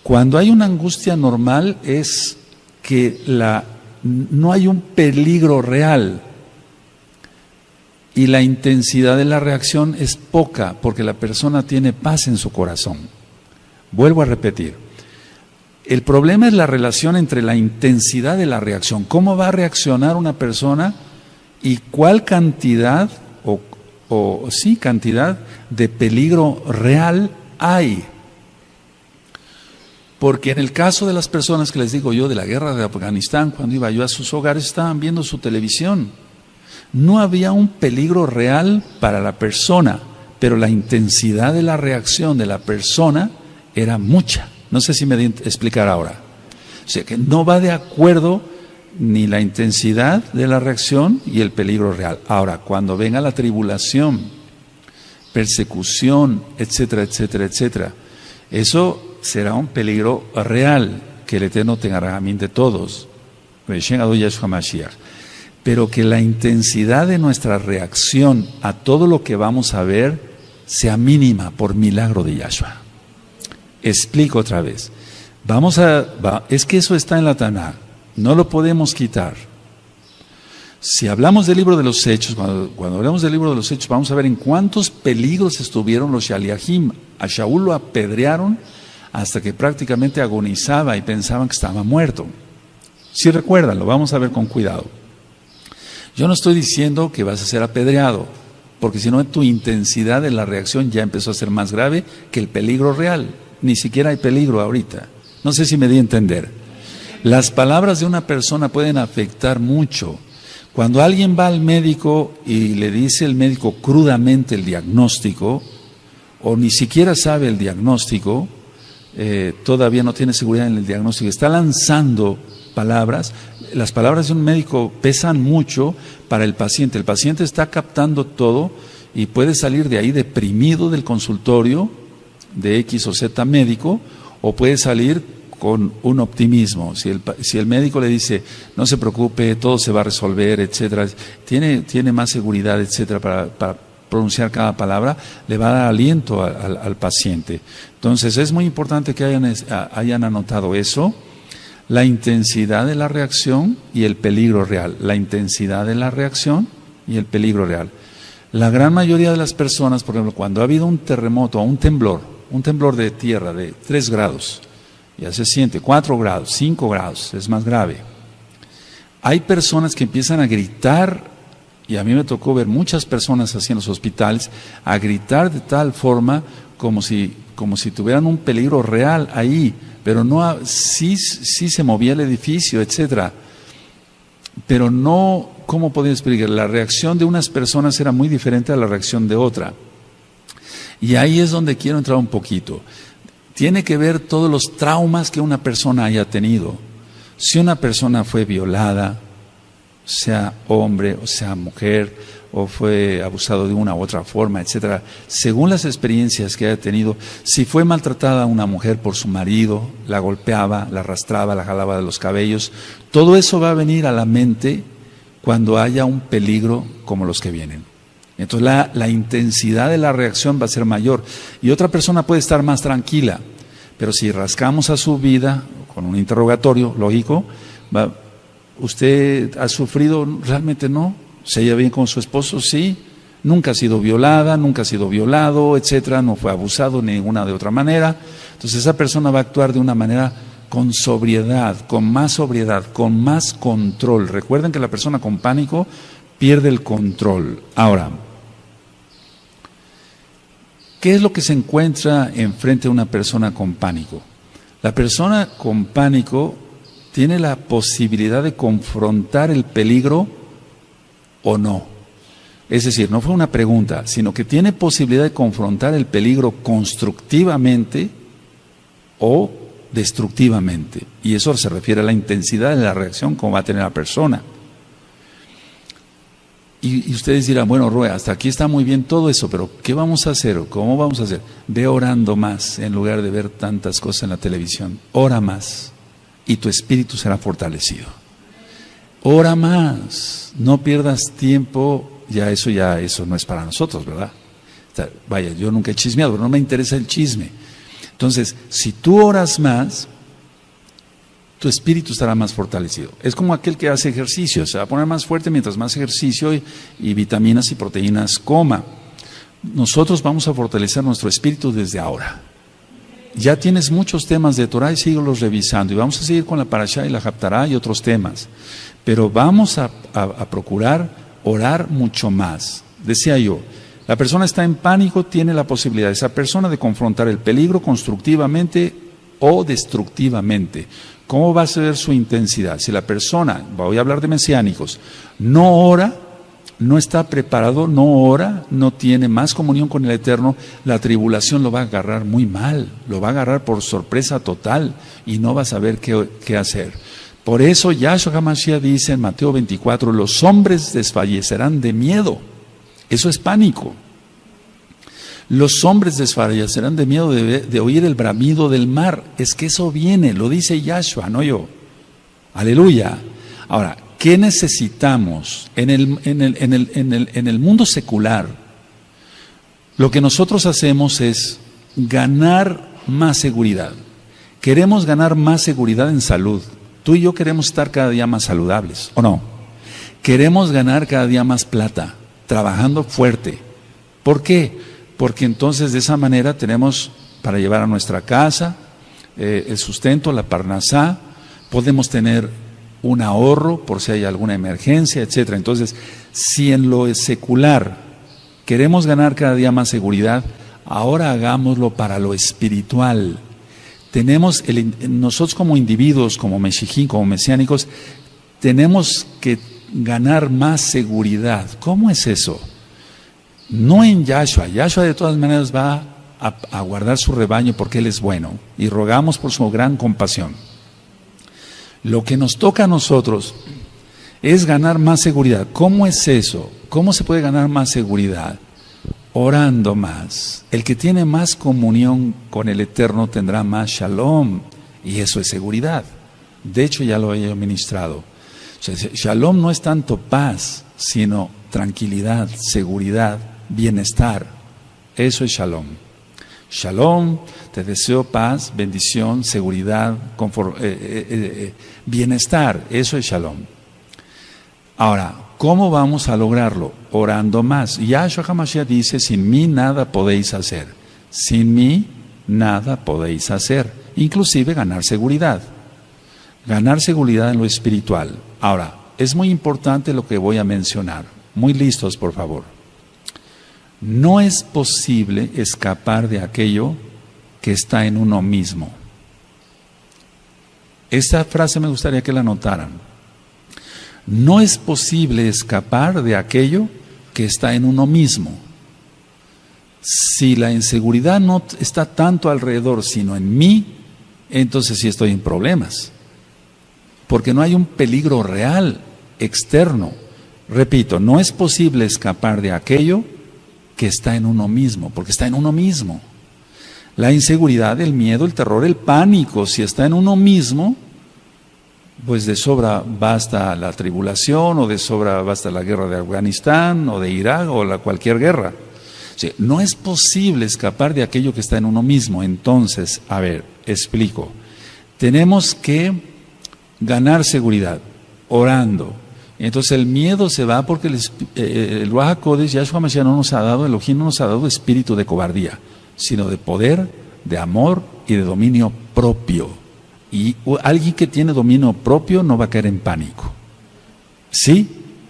Cuando hay una angustia normal es que no hay un peligro real y la intensidad de la reacción es poca porque la persona tiene paz en su corazón. Vuelvo a repetir, el problema es la relación entre la intensidad de la reacción, cómo va a reaccionar una persona y cuál cantidad cantidad de peligro real hay. Porque en el caso de las personas que les digo yo de la guerra de Afganistán, cuando iba yo a sus hogares, estaban viendo su televisión. No había un peligro real para la persona, pero la intensidad de la reacción de la persona era mucha. No sé si me explicar ahora. O sea que no va de acuerdo ni la intensidad de la reacción y el peligro real. Ahora, cuando venga la tribulación, persecución, etcétera, etcétera, etcétera, eso será un peligro real que el Eterno tenga a mí de todos. Pero que la intensidad de nuestra reacción a todo lo que vamos a ver sea mínima por milagro de Yahshua. Explico otra vez. Es que eso está en la Taná. No lo podemos quitar. Si hablamos del libro de los Hechos, cuando hablamos del libro de los Hechos, vamos a ver en cuántos peligros estuvieron los Shaliahim. A Shaul lo apedrearon hasta que prácticamente agonizaba y pensaban que estaba muerto. Si recuerdan, lo vamos a ver con cuidado. Yo no estoy diciendo que vas a ser apedreado, porque si no tu intensidad de la reacción ya empezó a ser más grave que el peligro real. Ni siquiera hay peligro ahorita. No sé si me di a entender. Las palabras de una persona pueden afectar mucho. Cuando alguien va al médico y le dice el médico crudamente el diagnóstico, o ni siquiera sabe el diagnóstico, todavía no tiene seguridad en el diagnóstico, está lanzando palabras, las palabras de un médico pesan mucho para el paciente está captando todo y puede salir de ahí deprimido del consultorio de X o Z médico, o puede salir con un optimismo. Si el médico le dice, no se preocupe, todo se va a resolver, etcétera, tiene más seguridad, etcétera, para pronunciar cada palabra, le va a dar aliento al paciente. Entonces es muy importante que hayan anotado eso, la intensidad de la reacción y el peligro real. La intensidad de la reacción y el peligro real. La gran mayoría de las personas, por ejemplo, cuando ha habido un terremoto o un temblor de tierra de 3 grados, ya se siente, 4 grados, 5 grados, es más grave. Hay personas que empiezan a gritar, y a mí me tocó ver muchas personas así en los hospitales, a gritar de tal forma como si tuvieran un peligro real ahí, pero no, sí se movía el edificio, etcétera. Pero no, ¿cómo podría explicar? La reacción de unas personas era muy diferente a la reacción de otra. Y ahí es donde quiero entrar un poquito. Tiene que ver todos los traumas que una persona haya tenido. Si una persona fue violada, sea hombre o sea mujer, o fue abusado de una u otra forma, etcétera, según las experiencias que haya tenido, si fue maltratada una mujer por su marido, la golpeaba, la arrastraba, la jalaba de los cabellos, todo eso va a venir a la mente cuando haya un peligro como los que vienen. Entonces la intensidad de la reacción va a ser mayor y otra persona puede estar más tranquila, pero si rascamos a su vida con un interrogatorio lógico, ¿Usted ha sufrido? Realmente no. ¿Se lleva bien con su esposo? Sí. Nunca ha sido violada, nunca ha sido violado, etcétera. No fue abusado de ninguna de otra manera. Entonces esa persona va a actuar de una manera con sobriedad, con más control. Recuerden que la persona con pánico pierde el control. Ahora, ¿qué es lo que se encuentra enfrente de una persona con pánico? La persona con pánico tiene la posibilidad de confrontar el peligro o no. Es decir, no fue una pregunta, sino que tiene posibilidad de confrontar el peligro constructivamente o destructivamente. Y eso se refiere a la intensidad de la reacción como va a tener la persona. Y ustedes dirán, bueno, Rue, hasta aquí está muy bien todo eso, pero ¿qué vamos a hacer? ¿Cómo vamos a hacer? Ve orando más en lugar de ver tantas cosas en la televisión. Ora más y tu espíritu será fortalecido. Ora más, no pierdas tiempo. Ya eso no es para nosotros, ¿verdad? Vaya, yo nunca he chismeado, pero no me interesa el chisme. Entonces, si tú oras más, tu espíritu estará más fortalecido. Es como aquel que hace ejercicio, se va a poner más fuerte mientras más ejercicio y vitaminas y proteínas coma. Nosotros vamos a fortalecer nuestro espíritu desde ahora. Ya tienes muchos temas de Torah y síguelos revisando. Y vamos a seguir con la Parashá y la Haftará y otros temas. Pero vamos a procurar orar mucho más. Decía yo, la persona está en pánico, tiene la posibilidad esa persona de confrontar el peligro constructivamente o destructivamente. ¿Cómo va a ser su intensidad? Si la persona, voy a hablar de mesiánicos, no ora, no está preparado, no ora, no tiene más comunión con el Eterno, la tribulación lo va a agarrar muy mal, lo va a agarrar por sorpresa total y no va a saber qué hacer. Por eso Yahshua HaMashiach dice en Mateo 24, los hombres desfallecerán de miedo. Eso es pánico. Los hombres desfallecerán de miedo de oír el bramido del mar. Es que eso viene, lo dice Yahshua, no yo. Aleluya. Ahora, ¿qué necesitamos en el mundo secular? Lo que nosotros hacemos es ganar más seguridad. Queremos ganar más seguridad en salud. Tú y yo queremos estar cada día más saludables, ¿o no? Queremos ganar cada día más plata, trabajando fuerte. ¿Por qué? Porque entonces de esa manera tenemos para llevar a nuestra casa el sustento, la parnasá, podemos tener un ahorro por si hay alguna emergencia, etcétera. Entonces, si en lo secular queremos ganar cada día más seguridad, ahora hagámoslo para lo espiritual. Nosotros como individuos, como meshijín, como mesiánicos, tenemos que ganar más seguridad. ¿Cómo es eso? No en Yahshua. Yahshua de todas maneras va a guardar su rebaño porque Él es bueno y rogamos por su gran compasión. Lo que nos toca a nosotros es ganar más seguridad. ¿Cómo es eso? ¿Cómo se puede ganar más seguridad? Orando más. El que tiene más comunión con el Eterno tendrá más shalom, y eso es seguridad. De hecho, ya lo he ministrado. O sea, shalom no es tanto paz, sino tranquilidad, seguridad, bienestar. Eso es shalom. Shalom, te deseo paz, bendición, seguridad, bienestar. Eso es shalom. Ahora, ¿cómo vamos a lograrlo? Orando más. Yahshua HaMashiach dice, sin mí nada podéis hacer. Sin mí nada podéis hacer. Inclusive ganar seguridad. Ganar seguridad en lo espiritual. Ahora, es muy importante lo que voy a mencionar. Muy listos, por favor. No es posible escapar de aquello que está en uno mismo. Esta frase me gustaría que la notaran. No es posible escapar de aquello que está en uno mismo. Si la inseguridad no está tanto alrededor, sino en mí, entonces sí estoy en problemas. Porque no hay un peligro real, externo. Repito, no es posible escapar de aquello que está en uno mismo, porque está en uno mismo. La inseguridad, el miedo, el terror, el pánico, si está en uno mismo, pues de sobra basta la tribulación, o de sobra basta la guerra de Afganistán, o de Irak, o cualquier guerra. Sí, no es posible escapar de aquello que está en uno mismo. Entonces, a ver, explico. Tenemos que ganar seguridad. orando. Entonces el miedo se va porque el Ruach HaKodesh, Yahshua Mashiach, no nos ha dado, Elohim no nos ha dado espíritu de cobardía, sino de poder, de amor y de dominio propio. Y alguien que tiene dominio propio no va a caer en pánico. ¿Sí?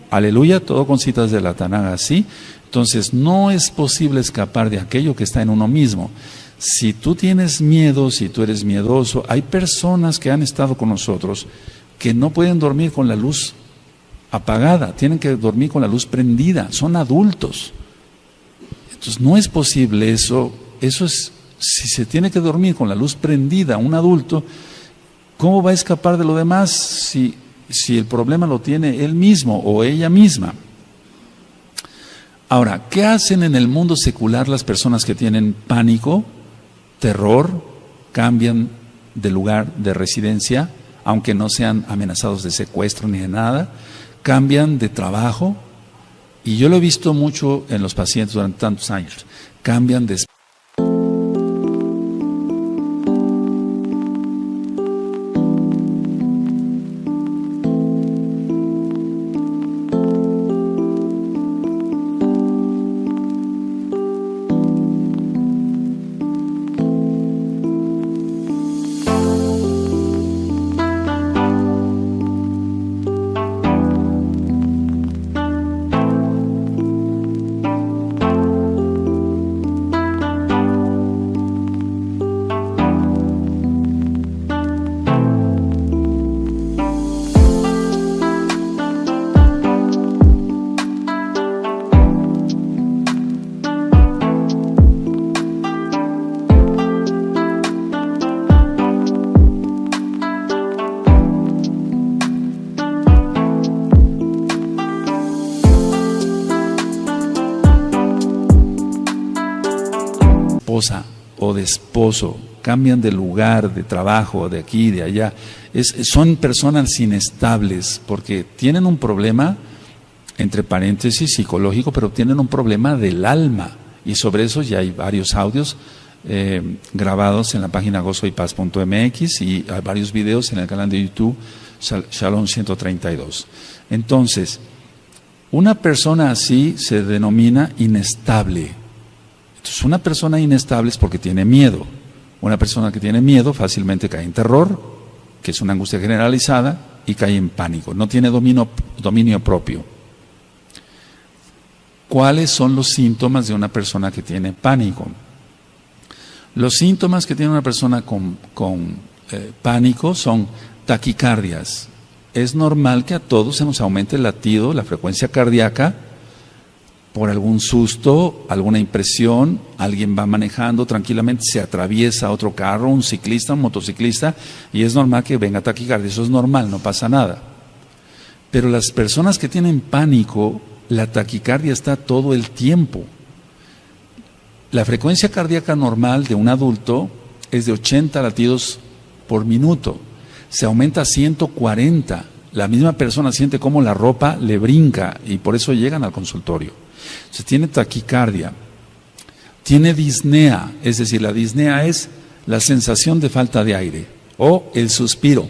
Aleluya, todo con citas de la Tanakh, ¿sí? Entonces no es posible escapar de aquello que está en uno mismo. Si tú tienes miedo, si tú eres miedoso, hay personas que han estado con nosotros que no pueden dormir con la luz apagada, tienen que dormir con la luz prendida, son adultos. Entonces no es posible eso es, si se tiene que dormir con la luz prendida, un adulto, ¿cómo va a escapar de lo demás si el problema lo tiene él mismo o ella misma? Ahora, ¿qué hacen en el mundo secular las personas que tienen pánico, terror, cambian de lugar de residencia, aunque no sean amenazados de secuestro ni de nada, cambian de trabajo? Y yo lo he visto mucho en los pacientes durante tantos años, cambian de o de esposo, cambian de lugar, de trabajo, de aquí, de allá. Son personas inestables porque tienen un problema, entre paréntesis, psicológico, pero tienen un problema del alma. Y sobre eso ya hay varios audios grabados en la página gozoypaz.mx y hay varios videos en el canal de YouTube Shalom 132. Entonces, una persona así se denomina inestable. Entonces, una persona inestable es porque tiene miedo. Una persona que tiene miedo fácilmente cae en terror, que es una angustia generalizada, y cae en pánico. No tiene dominio propio. ¿Cuáles son los síntomas de una persona que tiene pánico? Los síntomas que tiene una persona con pánico son taquicardias. Es normal que a todos se nos aumente el latido, la frecuencia cardíaca, por algún susto, alguna impresión, alguien va manejando tranquilamente, se atraviesa otro carro, un ciclista, un motociclista, y es normal que venga taquicardia. Eso es normal, no pasa nada. Pero las personas que tienen pánico, la taquicardia está todo el tiempo. La frecuencia cardíaca normal de un adulto es de 80 latidos por minuto. Se aumenta a 140. La misma persona siente cómo la ropa le brinca y por eso llegan al consultorio. Entonces, tiene taquicardia, tiene disnea, es decir, la disnea es la sensación de falta de aire o el suspiro.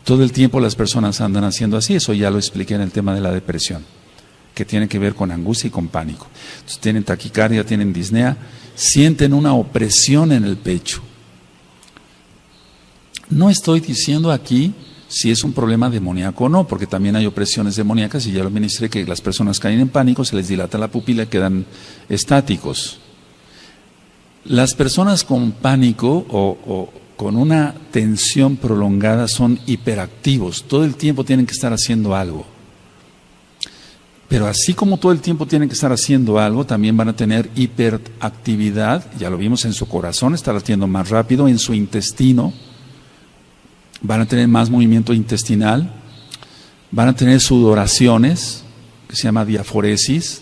Todo el tiempo las personas andan haciendo así, eso ya lo expliqué en el tema de la depresión, que tiene que ver con angustia y con pánico. Entonces, tienen taquicardia, tienen disnea, sienten una opresión en el pecho. No estoy diciendo aquí si es un problema demoníaco o no, porque también hay opresiones demoníacas y ya lo ministré, que las personas caen en pánico, se les dilata la pupila y quedan estáticos. Las personas con pánico o con una tensión prolongada son hiperactivos, todo el tiempo tienen que estar haciendo algo. Pero así como todo el tiempo tienen que estar haciendo algo, también van a tener hiperactividad, ya lo vimos en su corazón, está latiendo más rápido, en su intestino, van a tener más movimiento intestinal, van a tener sudoraciones, que se llama diaforesis,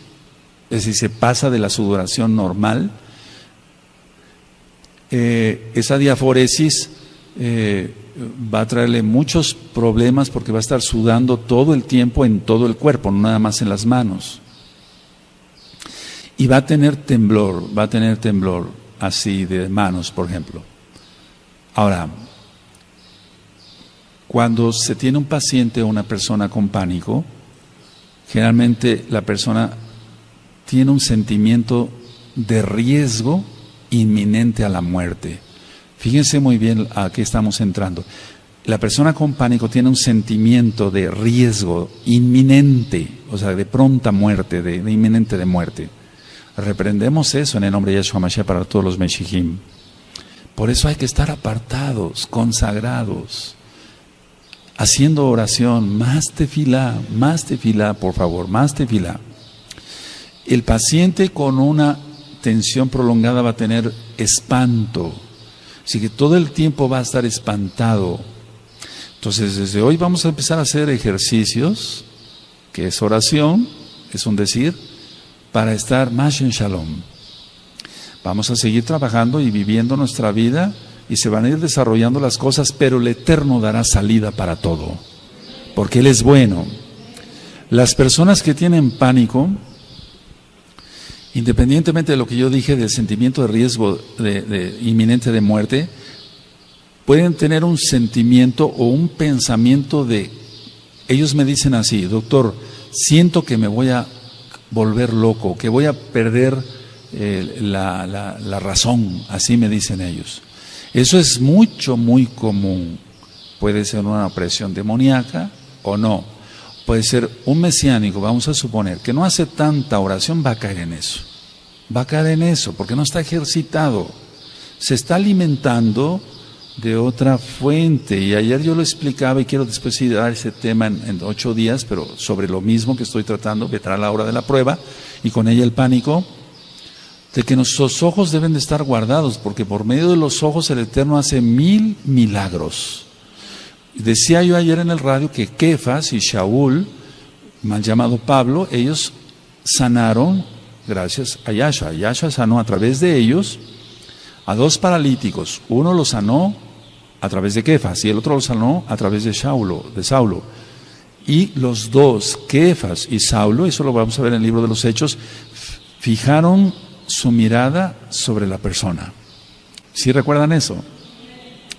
es decir, se pasa de la sudoración normal. Esa diaforesis va a traerle muchos problemas porque va a estar sudando todo el tiempo en todo el cuerpo, no nada más en las manos. Y va a tener temblor así de manos, por ejemplo. Ahora, Cuando se tiene un paciente o una persona con pánico, generalmente la persona tiene un sentimiento de riesgo inminente a la muerte. Fíjense muy bien a qué estamos entrando. La persona con pánico tiene un sentimiento de riesgo inminente, o sea, de pronta muerte, de inminente de muerte. Reprendemos eso en el nombre de Yahshua Mashiach para todos los Meshijim. Por eso hay que estar apartados, consagrados, haciendo oración, más tefilá, por favor, más tefilá. El paciente con una tensión prolongada va a tener espanto, así que todo el tiempo va a estar espantado. Entonces, desde hoy vamos a empezar a hacer ejercicios, que es oración, es un decir, para estar más en shalom. Vamos a seguir trabajando y viviendo nuestra vida y se van a ir desarrollando las cosas, pero el Eterno dará salida para todo, porque Él es bueno. Las personas que tienen pánico, independientemente de lo que yo dije del sentimiento de riesgo de inminente de muerte, pueden tener un sentimiento o un pensamiento de, ellos me dicen así: doctor, siento que me voy a volver loco, que voy a perder la razón, así me dicen ellos. Eso es muy común. Puede ser una opresión demoníaca o no. Puede ser un mesiánico, vamos a suponer, que no hace tanta oración, va a caer en eso. Va a caer en eso, porque no está ejercitado. Se está alimentando de otra fuente. Y ayer yo lo explicaba y quiero después ir a dar ese tema en 8 días, pero sobre lo mismo que estoy tratando, vendrá la hora de la prueba y con ella el pánico, de que nuestros ojos deben de estar guardados, porque por medio de los ojos el Eterno hace 1000 milagros. Decía yo ayer en el radio que Kefas y Shaul, mal llamado Pablo, ellos sanaron gracias a Yahshua. Yahshua sanó a través de ellos a 2 paralíticos. Uno lo sanó a través de Kefas y el otro lo sanó a través de Saulo. Y los dos, Kefas y Saulo, eso lo vamos a ver en el libro de los Hechos, fijaron su mirada sobre la persona. ¿Sí recuerdan eso?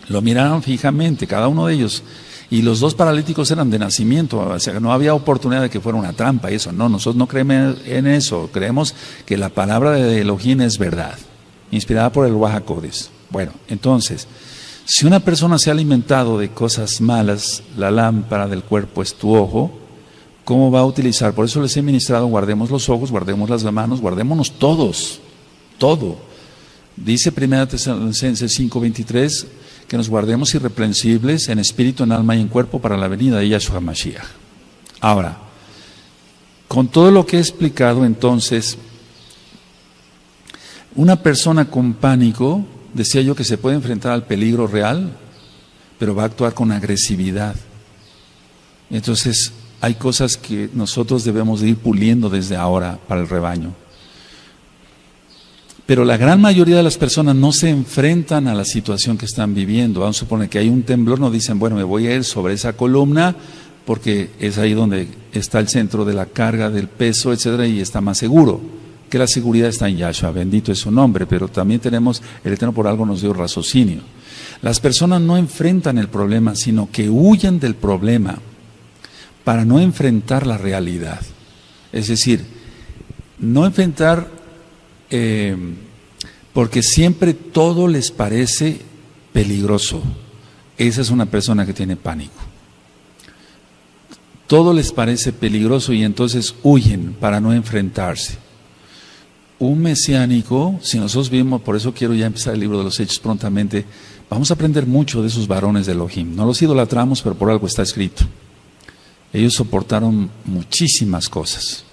Lo miraron fijamente, cada uno de ellos. Y los 2 paralíticos eran de nacimiento, o sea, no había oportunidad de que fuera una trampa y eso. No, nosotros no creemos en eso. Creemos que la palabra de Elohim es verdad, inspirada por el Ruach HaKodesh. Bueno, entonces, si una persona se ha alimentado de cosas malas, la lámpara del cuerpo es tu ojo, ¿cómo va a utilizar? Por eso les he ministrado: guardemos los ojos, guardemos las manos, guardémonos todos, todo. Dice 1 Tesalonicenses 5:23 que nos guardemos irreprensibles en espíritu, en alma y en cuerpo para la venida de Yahshua Mashiach. Ahora, con todo lo que he explicado, entonces, una persona con pánico, decía yo que se puede enfrentar al peligro real, pero va a actuar con agresividad. Entonces, hay cosas que nosotros debemos de ir puliendo desde ahora para el rebaño. Pero la gran mayoría de las personas no se enfrentan a la situación que están viviendo. Vamos a suponer que hay un temblor, no dicen, bueno, me voy a ir sobre esa columna porque es ahí donde está el centro de la carga, del peso, etcétera, y está más seguro. Que la seguridad está en Yahshua, bendito es su nombre, pero también tenemos, el Eterno por algo nos dio raciocinio. Las personas no enfrentan el problema, sino que huyen del problema para no enfrentar la realidad. Es decir, no enfrentar porque siempre todo les parece peligroso. Esa es una persona que tiene pánico. Todo les parece peligroso y entonces huyen para no enfrentarse. Un mesiánico, si nosotros vimos, por eso quiero ya empezar el libro de los Hechos prontamente, vamos a aprender mucho de esos varones de Elohim. No los idolatramos, pero por algo está escrito. Ellos soportaron muchísimas cosas.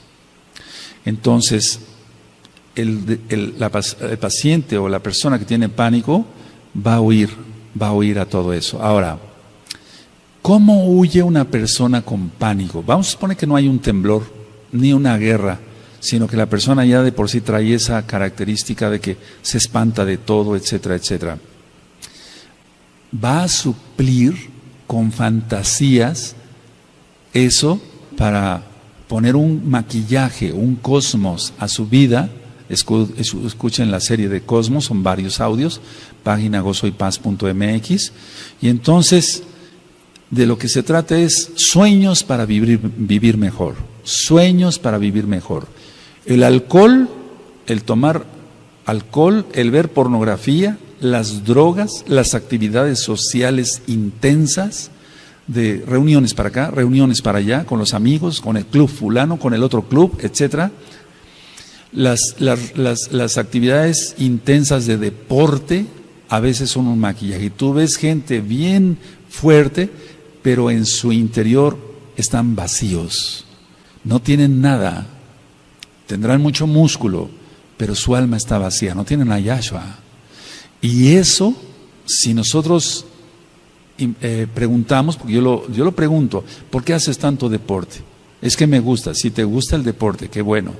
Entonces, el paciente o la persona que tiene pánico va a huir a todo eso. Ahora, ¿cómo huye una persona con pánico? Vamos a suponer que no hay un temblor ni una guerra, sino que la persona ya de por sí trae esa característica de que se espanta de todo, etcétera, etcétera. Va a suplir con fantasías eso para poner un maquillaje, un cosmos a su vida. Escuchen la serie de Cosmos, son varios audios, página gozoypaz.mx, y entonces de lo que se trata es sueños para vivir mejor, sueños para vivir mejor. El alcohol, el tomar alcohol, el ver pornografía, las drogas, las actividades sociales intensas, de reuniones para acá, reuniones para allá, con los amigos, con el club fulano, con el otro club, etcétera. Las actividades intensas de deporte a veces son un maquillaje. Y tú ves gente bien fuerte, pero en su interior están vacíos, no tienen nada, tendrán mucho músculo, pero su alma está vacía, no tienen a Yahshua. Y eso, si nosotros preguntamos, porque yo lo pregunto, ¿por qué haces tanto deporte? Es que me gusta. Si te gusta el deporte, qué bueno,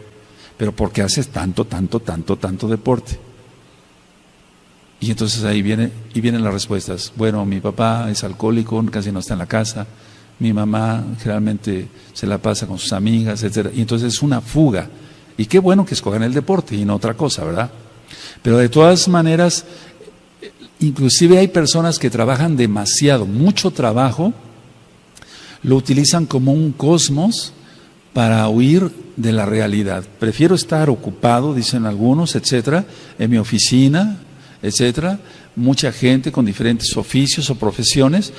pero ¿por qué haces tanto deporte? Y entonces ahí vienen las respuestas. Bueno, mi papá es alcohólico, casi no está en la casa, mi mamá generalmente se la pasa con sus amigas, etcétera. Y entonces es una fuga. Y qué bueno que escojan el deporte y no otra cosa, ¿verdad? Pero de todas maneras, inclusive hay personas que trabajan demasiado, mucho trabajo, lo utilizan como un cosmos para huir de la realidad. Prefiero estar ocupado, dicen algunos, etcétera, en mi oficina, etcétera, mucha gente con diferentes oficios o profesiones,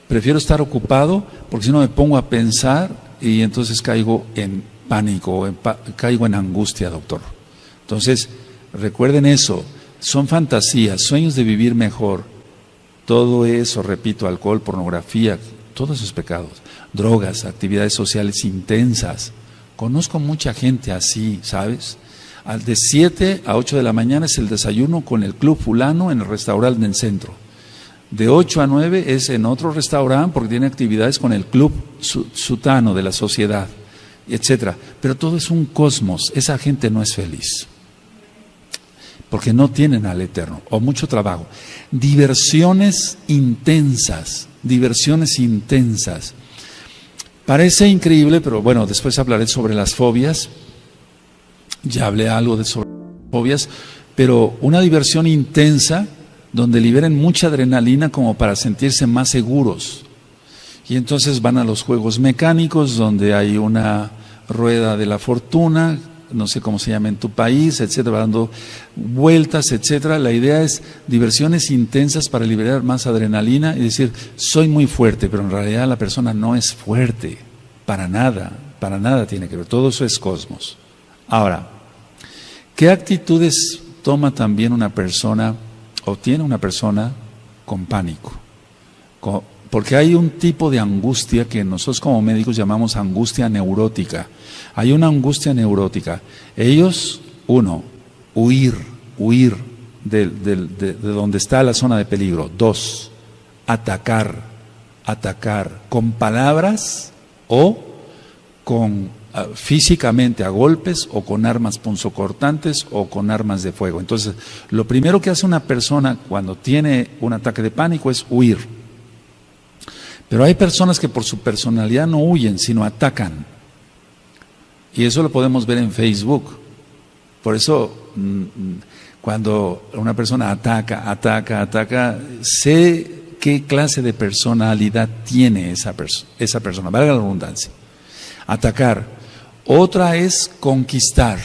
prefiero estar ocupado porque si no me pongo a pensar y entonces caigo en pánico, caigo en angustia, doctor. Entonces, recuerden eso, son fantasías, sueños de vivir mejor. Todo eso, repito, alcohol, pornografía, todos esos pecados, drogas, actividades sociales intensas. Conozco mucha gente así, ¿sabes? De 7 a 8 de la mañana es el desayuno con el club fulano en el restaurante del centro. De 8 a 9 es en otro restaurante porque tiene actividades con el club sutano de la sociedad, etcétera. Pero todo es un cosmos, esa gente no es feliz. Porque no tienen al Eterno, o mucho trabajo. Diversiones intensas. Parece increíble, pero bueno, después hablaré sobre las fobias. Ya hablé algo sobre fobias, pero una diversión intensa donde liberen mucha adrenalina como para sentirse más seguros. Y entonces van a los juegos mecánicos donde hay una rueda de la fortuna, no sé cómo se llama en tu país, etcétera, dando vueltas, etcétera. La idea es diversiones intensas para liberar más adrenalina y decir, soy muy fuerte, pero en realidad la persona no es fuerte, para nada tiene que ver, todo eso es cosmos. Ahora, ¿qué actitudes toma también una persona o tiene una persona con pánico? Porque hay un tipo de angustia que nosotros como médicos llamamos angustia neurótica. Hay una angustia neurótica. Ellos, uno, huir de donde está la zona de peligro. 2, atacar con palabras o con físicamente a golpes o con armas punzocortantes o con armas de fuego. Entonces, lo primero que hace una persona cuando tiene un ataque de pánico es huir. Pero hay personas que por su personalidad no huyen, sino atacan. Y eso lo podemos ver en Facebook. Por eso, cuando una persona ataca, sé qué clase de personalidad tiene esa persona, valga la redundancia. Atacar. Otra es conquistar.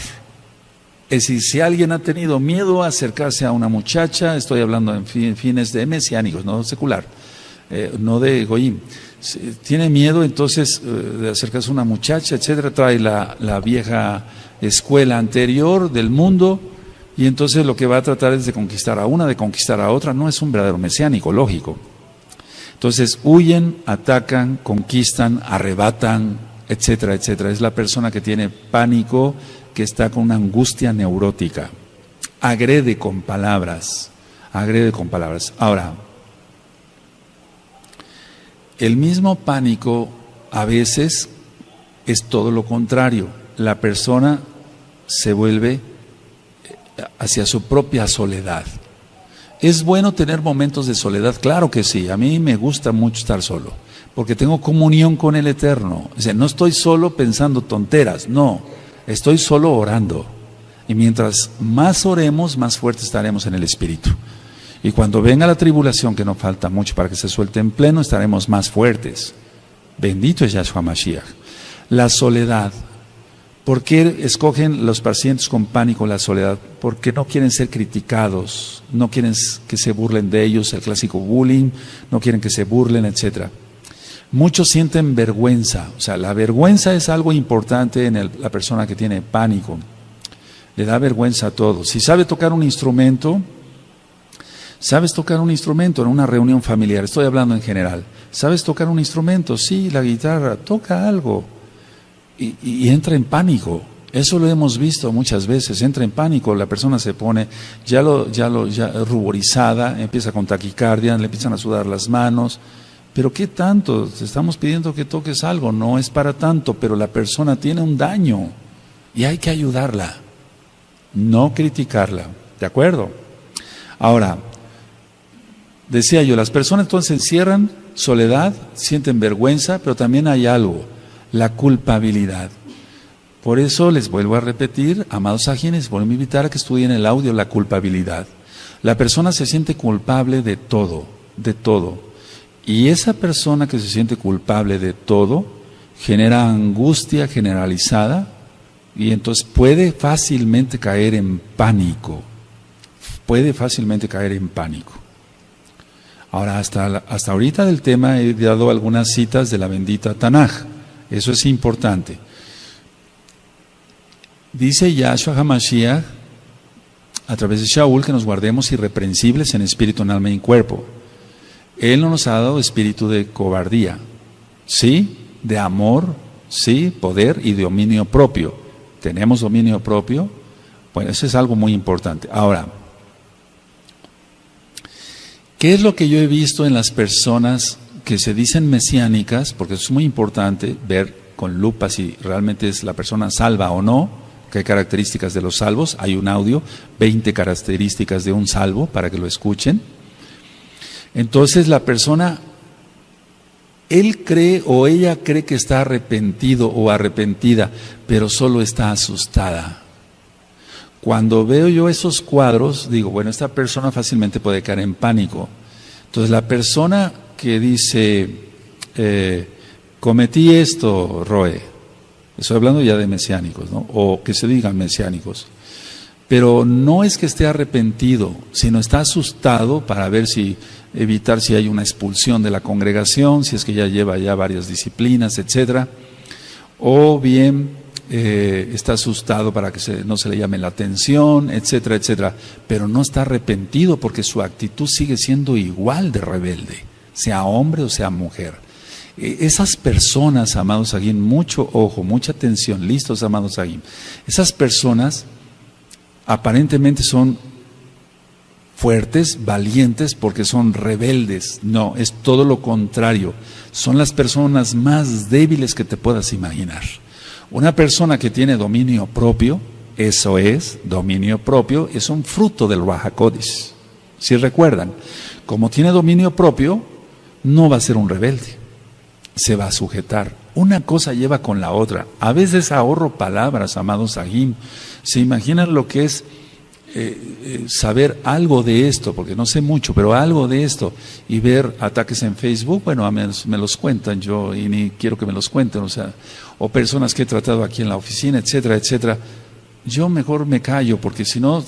Es decir, si alguien ha tenido miedo a acercarse a una muchacha, estoy hablando en fines de mesiánicos, no secular, no de Goyim, tiene miedo entonces de acercarse a una muchacha, etcétera, trae la vieja escuela anterior del mundo y entonces lo que va a tratar es de conquistar a una, de conquistar a otra. No es un verdadero mesiánico, lógico. Entonces huyen, atacan, conquistan, arrebatan, etcétera, etcétera. Es la persona que tiene pánico, que está con una angustia neurótica. Agrede con palabras. Ahora, el mismo pánico a veces es todo lo contrario. La persona se vuelve hacia su propia soledad. ¿Es bueno tener momentos de soledad? Claro que sí. A mí me gusta mucho estar solo, porque tengo comunión con el Eterno. O sea, no estoy solo pensando tonteras, no. Estoy solo orando. Y mientras más oremos, más fuertes estaremos en el Espíritu. Y cuando venga la tribulación, que nos falta mucho para que se suelte en pleno, estaremos más fuertes. Bendito es Yahshua Mashiach. La soledad. ¿Por qué escogen los pacientes con pánico la soledad? Porque no quieren ser criticados, no quieren que se burlen de ellos, el clásico bullying, no quieren que se burlen, etc. Muchos sienten vergüenza, o sea, la vergüenza es algo importante en la persona que tiene pánico. Le da vergüenza a todo. Si sabe tocar un instrumento, ¿sabes tocar un instrumento en una reunión familiar? Estoy hablando en general. ¿Sabes tocar un instrumento? Sí, la guitarra, toca algo. Y entra en pánico. Eso lo hemos visto muchas veces. Entra en pánico, la persona se pone ya ruborizada, empieza con taquicardia, le empiezan a sudar las manos. Pero ¿qué tanto? Te estamos pidiendo que toques algo, no es para tanto, pero la persona tiene un daño y hay que ayudarla, no criticarla. ¿De acuerdo? Ahora, decía yo, las personas entonces encierran soledad, sienten vergüenza, pero también hay algo, la culpabilidad. Por eso les vuelvo a repetir, amados ajines, vuelvo a invitar a que estudien el audio, la culpabilidad. La persona se siente culpable de todo, de todo. Y esa persona que se siente culpable de todo genera angustia generalizada y entonces puede fácilmente caer en pánico. Puede fácilmente caer en pánico. Ahora, hasta ahorita del tema he dado algunas citas de la bendita Tanaj. Eso es importante. Dice Yahshua HaMashiach a través de Shaul que nos guardemos irreprensibles en espíritu, en alma y en cuerpo. Él no nos ha dado espíritu de cobardía, sí, de amor, sí, poder y dominio propio. ¿Tenemos dominio propio? Bueno, eso es algo muy importante. Ahora, ¿qué es lo que yo he visto en las personas que se dicen mesiánicas? Porque eso es muy importante ver con lupa si realmente es la persona salva o no, qué características de los salvos. Hay un audio, 20 características de un salvo, para que lo escuchen. Entonces la persona, él cree o ella cree que está arrepentido o arrepentida, pero solo está asustada. Cuando veo yo esos cuadros, digo, bueno, esta persona fácilmente puede caer en pánico. Entonces la persona que dice, cometí esto, Roe, estoy hablando ya de mesiánicos, ¿no? O que se digan mesiánicos. Pero no es que esté arrepentido, sino está asustado para ver evitar si hay una expulsión de la congregación, si es que ya lleva ya varias disciplinas, etcétera. O bien está asustado para que no se le llame la atención, etcétera, etcétera. Pero no está arrepentido porque su actitud sigue siendo igual de rebelde, sea hombre o sea mujer. Esas personas, amados Agim, mucho ojo, mucha atención, listos, amados Agim. Esas personas aparentemente son fuertes, valientes, porque son rebeldes. No, es todo lo contrario. Son las personas más débiles que te puedas imaginar. Una persona que tiene dominio propio, eso es, dominio propio, es un fruto del Ruach HaKodesh. Si recuerdan, como tiene dominio propio, no va a ser un rebelde. Se va a sujetar. Una cosa lleva con la otra. A veces ahorro palabras, amados Agim. ¿Se imaginan lo que es saber algo de esto? Porque no sé mucho, pero algo de esto. Y ver ataques en Facebook, bueno, me los cuentan yo y ni quiero que me los cuenten. O personas que he tratado aquí en la oficina, etcétera, etcétera. Yo mejor me callo, porque si no,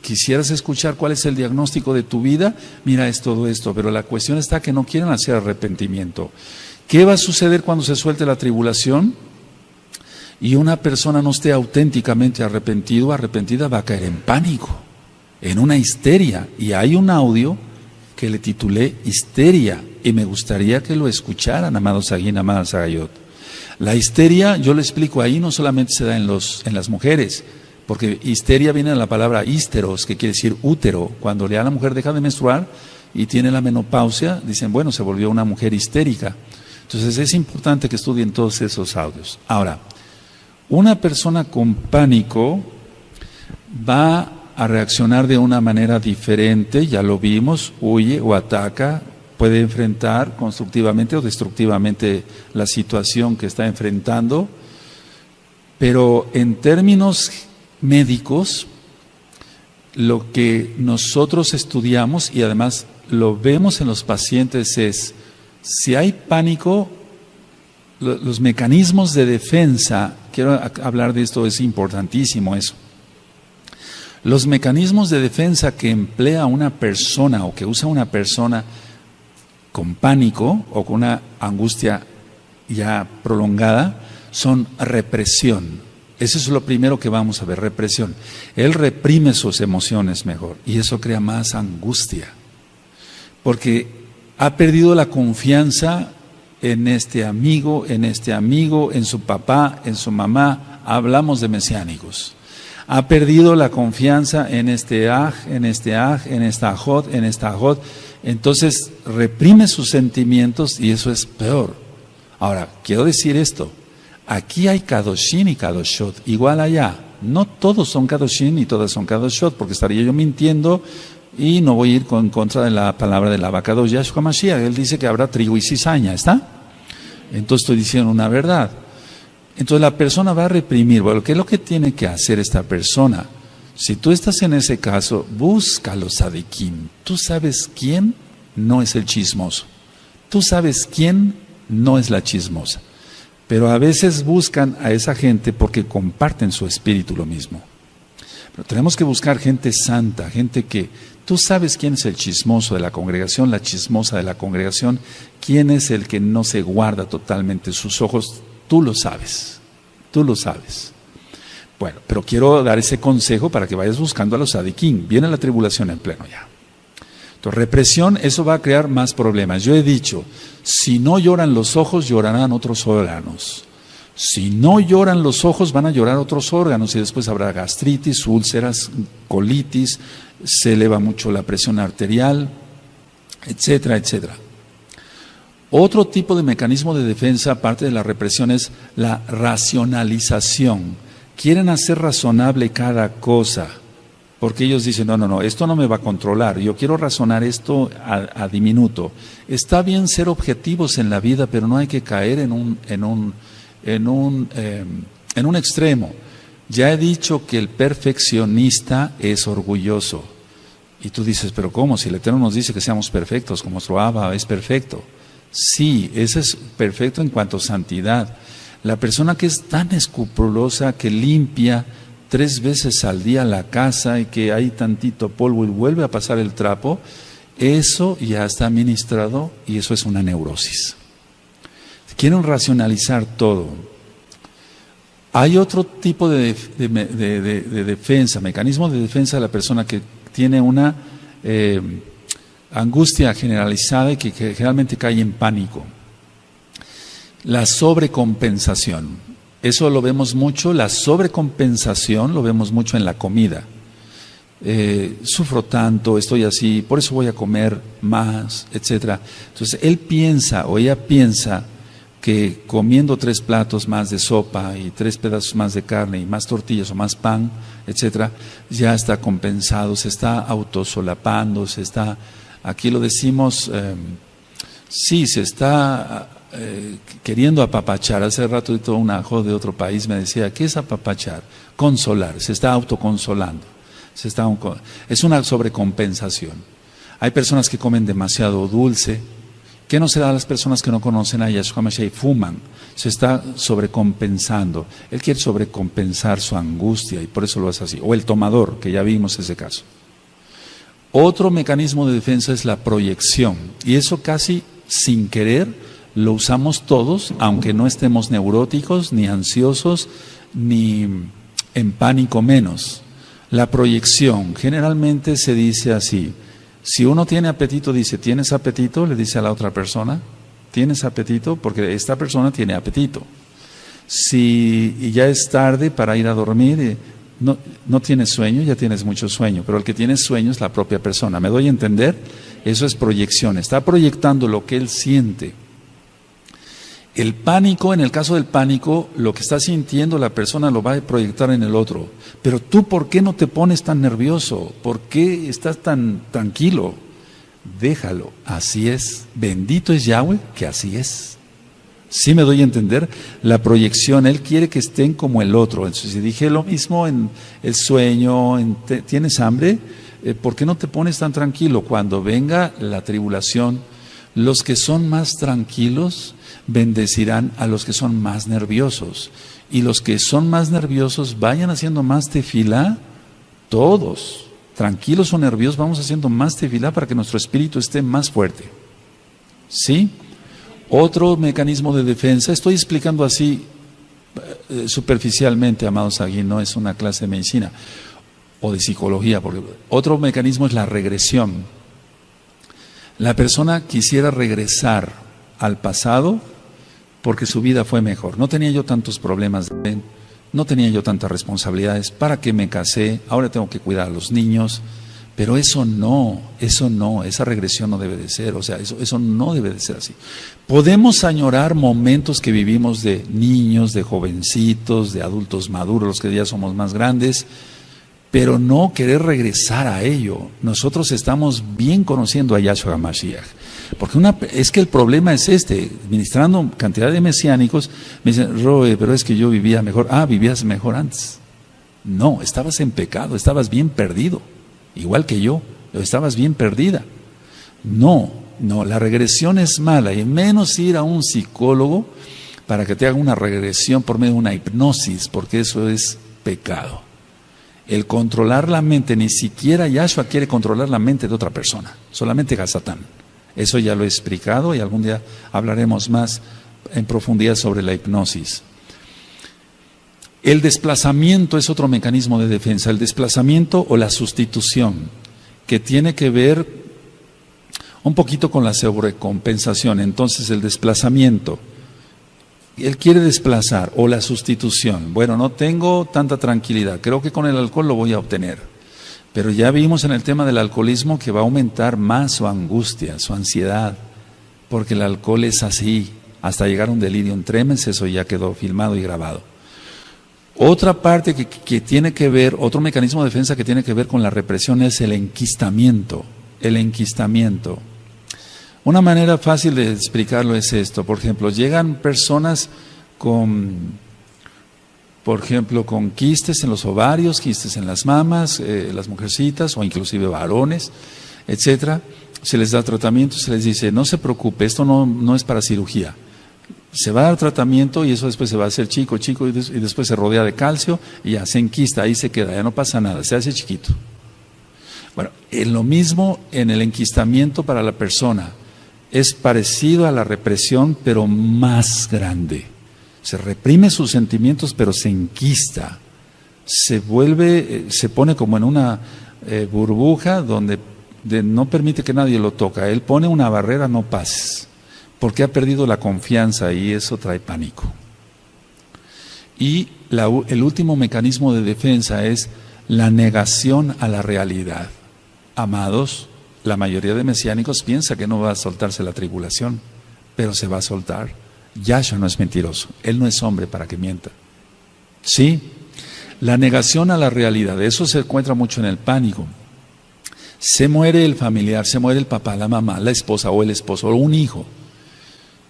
quisieras escuchar cuál es el diagnóstico de tu vida, mira, es todo esto. Pero la cuestión está que no quieren hacer arrepentimiento. ¿Qué va a suceder cuando se suelte la tribulación? Y una persona no esté auténticamente arrepentida, va a caer en pánico, en una histeria. Y hay un audio que le titulé Histeria, y me gustaría que lo escucharan, amados Agin, amadas Agayot. La histeria, yo lo explico ahí, no solamente se da en las mujeres, porque histeria viene de la palabra hísteros, que quiere decir útero. Cuando ya la mujer deja de menstruar y tiene la menopausia, dicen, bueno, se volvió una mujer histérica. Entonces es importante que estudien todos esos audios. Ahora, una persona con pánico va a reaccionar de una manera diferente, ya lo vimos, huye o ataca, puede enfrentar constructivamente o destructivamente la situación que está enfrentando, pero en términos médicos, lo que nosotros estudiamos y además lo vemos en los pacientes es, si hay pánico, los mecanismos de defensa, quiero hablar de esto, es importantísimo eso. Los mecanismos de defensa que emplea una persona o que usa una persona con pánico o con una angustia ya prolongada son represión. Eso es lo primero que vamos a ver, represión. Él reprime sus emociones mejor y eso crea más angustia, porque ha perdido la confianza en este amigo, en su papá, en su mamá. Hablamos de mesiánicos. Ha perdido la confianza en este en esta ajot. Entonces reprime sus sentimientos y eso es peor. Ahora, quiero decir esto. Aquí hay Kadoshin y Kadoshot, igual allá. No todos son Kadoshin y todas son Kadoshot, porque estaría yo mintiendo y no voy a ir en contra de la palabra del Abacados Yahshua Mashiach. Él dice que habrá trigo y cizaña, ¿está? Entonces estoy diciendo una verdad. Entonces la persona va a reprimir. Bueno, ¿qué es lo que tiene que hacer esta persona? Si tú estás en ese caso, busca a los sadikim. Tú sabes quién no es el chismoso. Tú sabes quién no es la chismosa. Pero a veces buscan a esa gente porque comparten su espíritu lo mismo. Pero tenemos que buscar gente santa, gente que tú sabes quién es el chismoso de la congregación, la chismosa de la congregación, quién es el que no se guarda totalmente sus ojos, tú lo sabes, tú lo sabes. Bueno, pero quiero dar ese consejo para que vayas buscando a los sadiquín. Viene la tribulación en pleno ya. Entonces, represión, eso va a crear más problemas. Yo he dicho, si no lloran los ojos, llorarán otros órganos. Si no lloran los ojos, van a llorar otros órganos y después habrá gastritis, úlceras, colitis, se eleva mucho la presión arterial, etcétera, etcétera. Otro tipo de mecanismo de defensa, aparte de la represión, es la racionalización. Quieren hacer razonable cada cosa. Porque ellos dicen, no, esto no me va a controlar, yo quiero razonar esto a diminuto. Está bien ser objetivos en la vida, pero no hay que caer en un extremo. Ya he dicho que el perfeccionista es orgulloso. Y tú dices, pero ¿cómo? Si el Eterno nos dice que seamos perfectos, como nuestro Abba es perfecto. Sí, ese es perfecto en cuanto a santidad. La persona que es tan escrupulosa, que limpia 3 veces al día la casa y que hay tantito polvo y vuelve a pasar el trapo, eso ya está ministrado y eso es una neurosis. Quieren racionalizar todo. Hay otro tipo de defensa, mecanismo de defensa de la persona que tiene una angustia generalizada y que generalmente cae en pánico. La sobrecompensación. Eso lo vemos mucho, la sobrecompensación lo vemos mucho en la comida. Sufro tanto, estoy así, por eso voy a comer más, etcétera. Entonces él piensa o ella piensa que comiendo 3 platos más de sopa y 3 pedazos más de carne y más tortillas o más pan, etcétera, ya está compensado, se está autosolapando, se está, aquí lo decimos, sí, se está queriendo apapachar. Hace rato todo un ajo de otro país me decía, ¿qué es apapachar? Consolar, se está autoconsolando, es una sobrecompensación. Hay personas que comen demasiado dulce. ¿Qué no se da a las personas que no conocen a Yahshua Mashiach y fuman? Se está sobrecompensando. Él quiere sobrecompensar su angustia y por eso lo hace así. O el tomador, que ya vimos ese caso. Otro mecanismo de defensa es la proyección. Y eso casi sin querer lo usamos todos, aunque no estemos neuróticos, ni ansiosos, ni en pánico menos. La proyección, generalmente se dice así. Si uno tiene apetito, dice, ¿tienes apetito? Le dice a la otra persona, ¿tienes apetito? Porque esta persona tiene apetito. Si ya es tarde para ir a dormir, no tienes sueño, ya tienes mucho sueño, pero el que tiene sueño es la propia persona. ¿Me doy a entender? Eso es proyección, está proyectando lo que él siente. El pánico, en el caso del pánico, lo que está sintiendo la persona lo va a proyectar en el otro. Pero tú, ¿por qué no te pones tan nervioso? ¿Por qué estás tan tranquilo? Déjalo, así es. Bendito es Yahweh, que así es. ¿Sí me doy a entender? La proyección, Él quiere que estén como el otro. Entonces, si dije lo mismo en el sueño, ¿tienes hambre? ¿Por qué no te pones tan tranquilo? Cuando venga la tribulación, los que son más tranquilos bendecirán a los que son más nerviosos. Y los que son más nerviosos vayan haciendo más tefilá, todos, tranquilos o nerviosos, vamos haciendo más tefilá para que nuestro espíritu esté más fuerte. ¿Sí? Otro mecanismo de defensa, estoy explicando así superficialmente, amados, aquí no es una clase de medicina o de psicología, porque otro mecanismo es la regresión. La persona quisiera regresar al pasado porque su vida fue mejor. No tenía yo tantos problemas, no tenía yo tantas responsabilidades, ¿para qué me casé? Ahora tengo que cuidar a los niños. Pero eso no, esa regresión no debe de ser, o sea, eso no debe de ser así. Podemos añorar momentos que vivimos de niños, de jovencitos, de adultos maduros, los que ya somos más grandes, pero no querer regresar a ello. Nosotros estamos bien conociendo a Yahshua Mashiach, porque es que el problema es ministrando cantidad de mesiánicos, me dicen, Roe, pero es que yo vivía mejor. Vivías mejor antes. No, estabas en pecado, estabas bien perdido. Igual que yo, estabas bien perdida. No, la regresión es mala, y menos ir a un psicólogo para que te haga una regresión por medio de una hipnosis, porque eso es pecado. El controlar la mente, ni siquiera Yahshua quiere controlar la mente de otra persona, solamente Hasatán. Eso ya lo he explicado y algún día hablaremos más en profundidad sobre la hipnosis. El desplazamiento es otro mecanismo de defensa, el desplazamiento o la sustitución, que tiene que ver un poquito con la sobrecompensación. Entonces el desplazamiento, él quiere desplazar, o la sustitución. Bueno, no tengo tanta tranquilidad, creo que con el alcohol lo voy a obtener. Pero ya vimos en el tema del alcoholismo que va a aumentar más su angustia, su ansiedad, porque el alcohol es así, hasta llegar a un delirium tremens, eso ya quedó filmado y grabado. Otra parte que tiene que ver, otro mecanismo de defensa que tiene que ver con la represión es el enquistamiento. El enquistamiento. Una manera fácil de explicarlo es esto. Por ejemplo, llegan personas con quistes en los ovarios, quistes en las mamas, las mujercitas o inclusive varones, etcétera. Se les da tratamiento, se les dice, no se preocupe, esto no es para cirugía. Se va a dar tratamiento y eso después se va a hacer chico y después se rodea de calcio y ya se enquista, ahí se queda, ya no pasa nada, se hace chiquito. Bueno, lo mismo en el enquistamiento para la persona, es parecido a la represión pero más grande. Se reprime sus sentimientos pero se enquista, se pone como en una burbuja donde no permite que nadie lo toque, él pone una barrera, no pases. Porque ha perdido la confianza y eso trae pánico. Y el último mecanismo de defensa es la negación a la realidad. Amados, la mayoría de mesiánicos piensa que no va a soltarse la tribulación, pero se va a soltar. Yahshua no es mentiroso, Él no es hombre para que mienta. Sí, la negación a la realidad, eso se encuentra mucho en el pánico. Se muere el familiar, se muere el papá, la mamá, la esposa o el esposo o un hijo.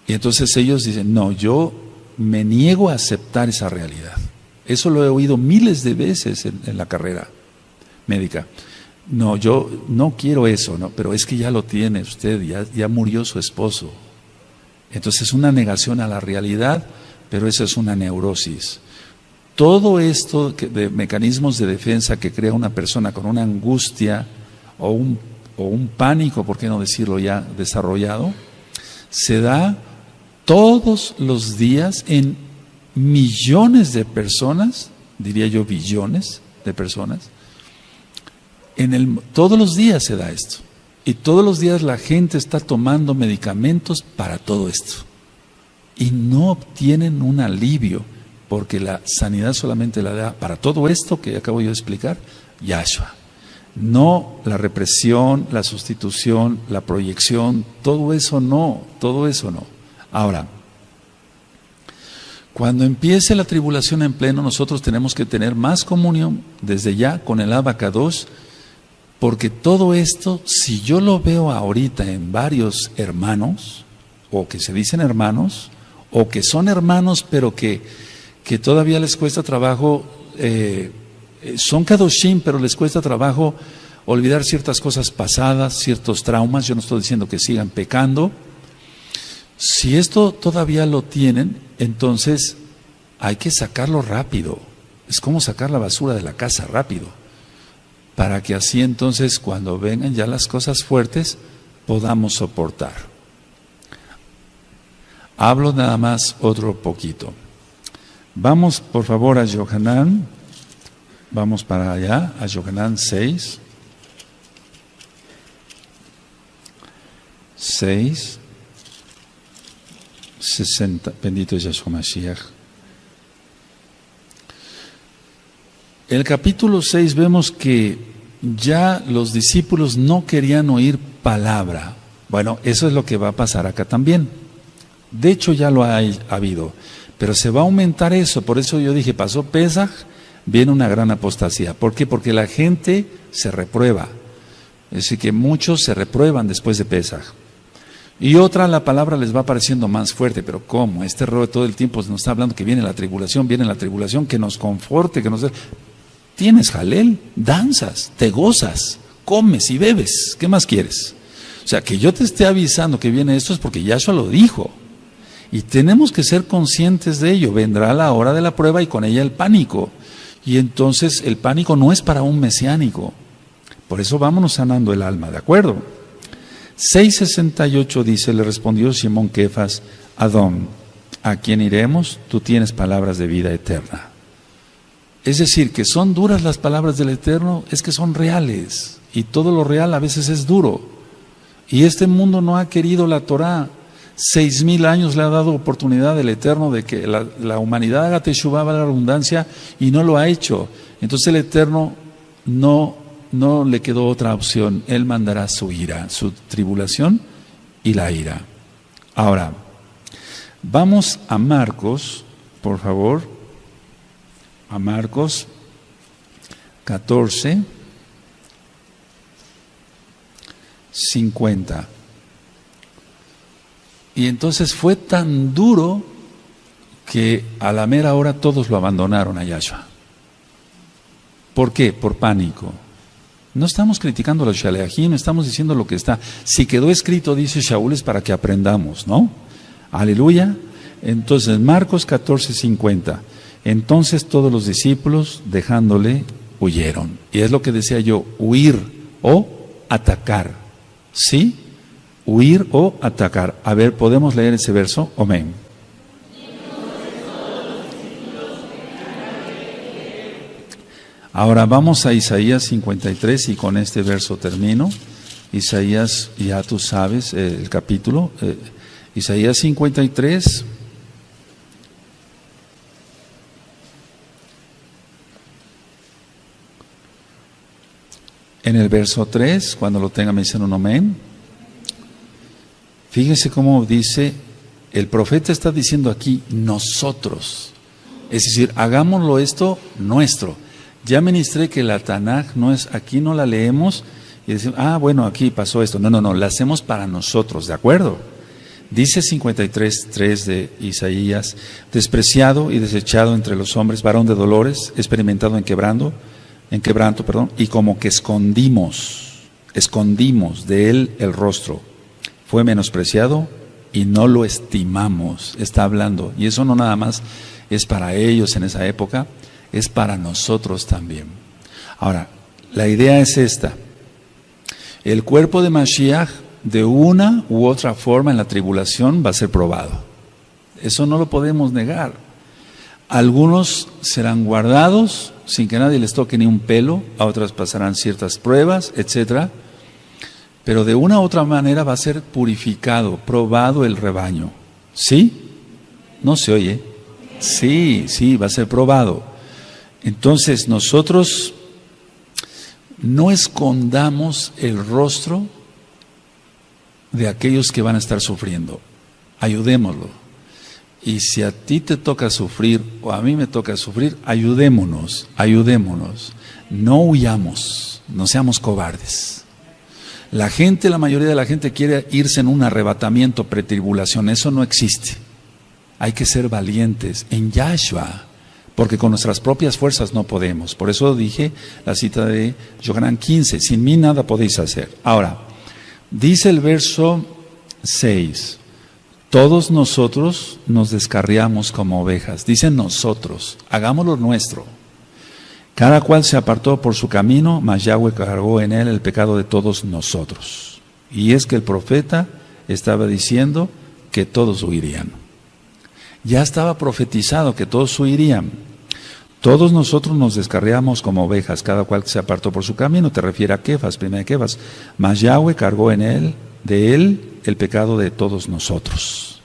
Y entonces ellos dicen, no, yo me niego a aceptar esa realidad. Eso lo he oído miles de veces en la carrera médica. No, yo no quiero eso, no, pero es que ya lo tiene usted, ya murió su esposo. Entonces es una negación a la realidad, pero eso es una neurosis. Todo esto de mecanismos de defensa que crea una persona con una angustia o un pánico, por qué no decirlo ya desarrollado, se da todos los días en millones de personas, diría yo billones de personas, todos los días se da esto. Y todos los días la gente está tomando medicamentos para todo esto. Y no obtienen un alivio, porque la sanidad solamente la da para todo esto que acabo yo de explicar, Yahshua. No la represión, la sustitución, la proyección, todo eso no. Ahora, cuando empiece la tribulación en pleno, nosotros tenemos que tener más comunión desde ya con el Abacados, porque todo esto, si yo lo veo ahorita en varios hermanos, o que se dicen hermanos, o que son hermanos, pero que todavía les cuesta trabajo, son kadoshim, pero les cuesta trabajo olvidar ciertas cosas pasadas, ciertos traumas. Yo no estoy diciendo que sigan pecando. Si esto todavía lo tienen, entonces hay que sacarlo rápido. Es como sacar la basura de la casa rápido, para que así entonces cuando vengan ya las cosas fuertes podamos soportar. Hablo nada más otro poquito. Vamos por favor a Yohanan, vamos para allá, a Yohanan 6, 60, bendito es Yahshua Mashiach. En el capítulo 6 vemos que ya los discípulos no querían oír palabra. Bueno, eso es lo que va a pasar acá también. De hecho ya lo ha habido, pero se va a aumentar eso. Por eso yo dije, pasó Pesaj, viene una gran apostasía. ¿Por qué? Porque la gente se reprueba. Es decir, que muchos se reprueban después de Pesaj. Y otra, la palabra les va pareciendo más fuerte. Pero ¿cómo? Este rollo todo el tiempo nos está hablando que viene la tribulación, que nos conforte, que nos dé. Tienes jalel, danzas, te gozas, comes y bebes. ¿Qué más quieres? O sea, que yo te esté avisando que viene esto es porque Yahshua lo dijo. Y tenemos que ser conscientes de ello. Vendrá la hora de la prueba y con ella el pánico. Y entonces el pánico no es para un mesiánico. Por eso vámonos sanando el alma, ¿de acuerdo? 6:68 dice, le respondió Simón Kefas, Adón, ¿a quién iremos? Tú tienes palabras de vida eterna. Es decir, que son duras las palabras del Eterno, es que son reales. Y todo lo real a veces es duro. Y este mundo no ha querido la Torah. 6,000 años le ha dado oportunidad el Eterno de que la humanidad haga teshuvá, la redundancia, y no lo ha hecho. Entonces el Eterno no le quedó otra opción. Él mandará su ira, su tribulación y la ira. Ahora, vamos a Marcos, por favor. A Marcos 14, 50. Y entonces fue tan duro que a la mera hora todos lo abandonaron a Yahshua. ¿Por qué? Por pánico. No estamos criticando a los Shaleachim, estamos diciendo lo que está. Si quedó escrito, dice Shaul, es para que aprendamos, ¿no? Aleluya. Entonces, Marcos 14, 50. Entonces todos los discípulos, dejándole, huyeron. Y es lo que decía yo, huir o atacar. ¿Sí? Huir o atacar. A ver, ¿podemos leer ese verso? Amén. Ahora vamos a Isaías 53 y con este verso termino. Isaías, ya tú sabes el capítulo. Isaías 53. En el verso 3, cuando lo tenga me dicen un amén. Fíjense cómo dice, el profeta está diciendo aquí, nosotros. Es decir, hagámoslo esto nuestro. Ya ministré que la Tanaj no es, aquí no la leemos y decimos, bueno, aquí pasó esto. No, la hacemos para nosotros, ¿de acuerdo? Dice 53:3 de Isaías, despreciado y desechado entre los hombres, varón de dolores, experimentado en quebranto, y como que escondimos de él el rostro. Fue menospreciado y no lo estimamos, está hablando. Y eso no nada más es para ellos en esa época, es para nosotros también. Ahora, la idea es esta. El cuerpo de Mashiach, de una u otra forma en la tribulación, va a ser probado. Eso no lo podemos negar. Algunos serán guardados sin que nadie les toque ni un pelo, a otras pasarán ciertas pruebas, etcétera. Pero de una u otra manera va a ser purificado, probado el rebaño. ¿Sí? ¿No se oye? Sí, va a ser probado. Entonces nosotros no escondamos el rostro de aquellos que van a estar sufriendo. Ayudémoslo. Y si a ti te toca sufrir o a mí me toca sufrir, ayudémonos. No huyamos, no seamos cobardes. La mayoría de la gente quiere irse en un arrebatamiento pretribulación, eso no existe. hay que ser valientes en Yahshua, porque con nuestras propias fuerzas no podemos. Por eso dije la cita de Yohanan 15, sin mí nada podéis hacer. Ahora, dice el verso 6, todos nosotros nos descarriamos como ovejas. Dicen nosotros, hagámoslo nuestro. Cada cual se apartó por su camino, mas Yahweh cargó en él el pecado de todos nosotros. Y es que el profeta estaba diciendo que todos huirían. Ya estaba profetizado que todos huirían. Todos nosotros nos descarriamos como ovejas, cada cual se apartó por su camino. Te refiere a Kefas, primera de Kefas. Mas Yahweh cargó en él, de él, el pecado de todos nosotros.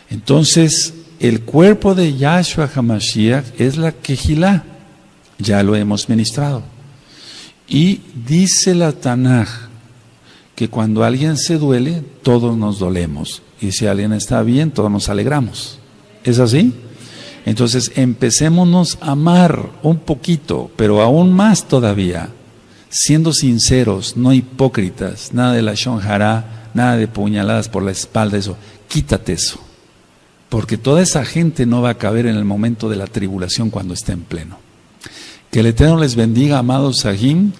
Entonces, el cuerpo de Yahshua HaMashiach es la Kehilá. Ya lo hemos ministrado. Y dice la Tanaj que cuando alguien se duele, todos nos dolemos. Y si alguien está bien, todos nos alegramos. ¿Es así? Entonces empecémonos a amar un poquito, pero aún más todavía, siendo sinceros, no hipócritas, nada de la shonjara, nada de puñaladas por la espalda, eso, quítate eso. Porque toda esa gente no va a caber en el momento de la tribulación cuando esté en pleno. Que el Eterno les bendiga, amados Sahim.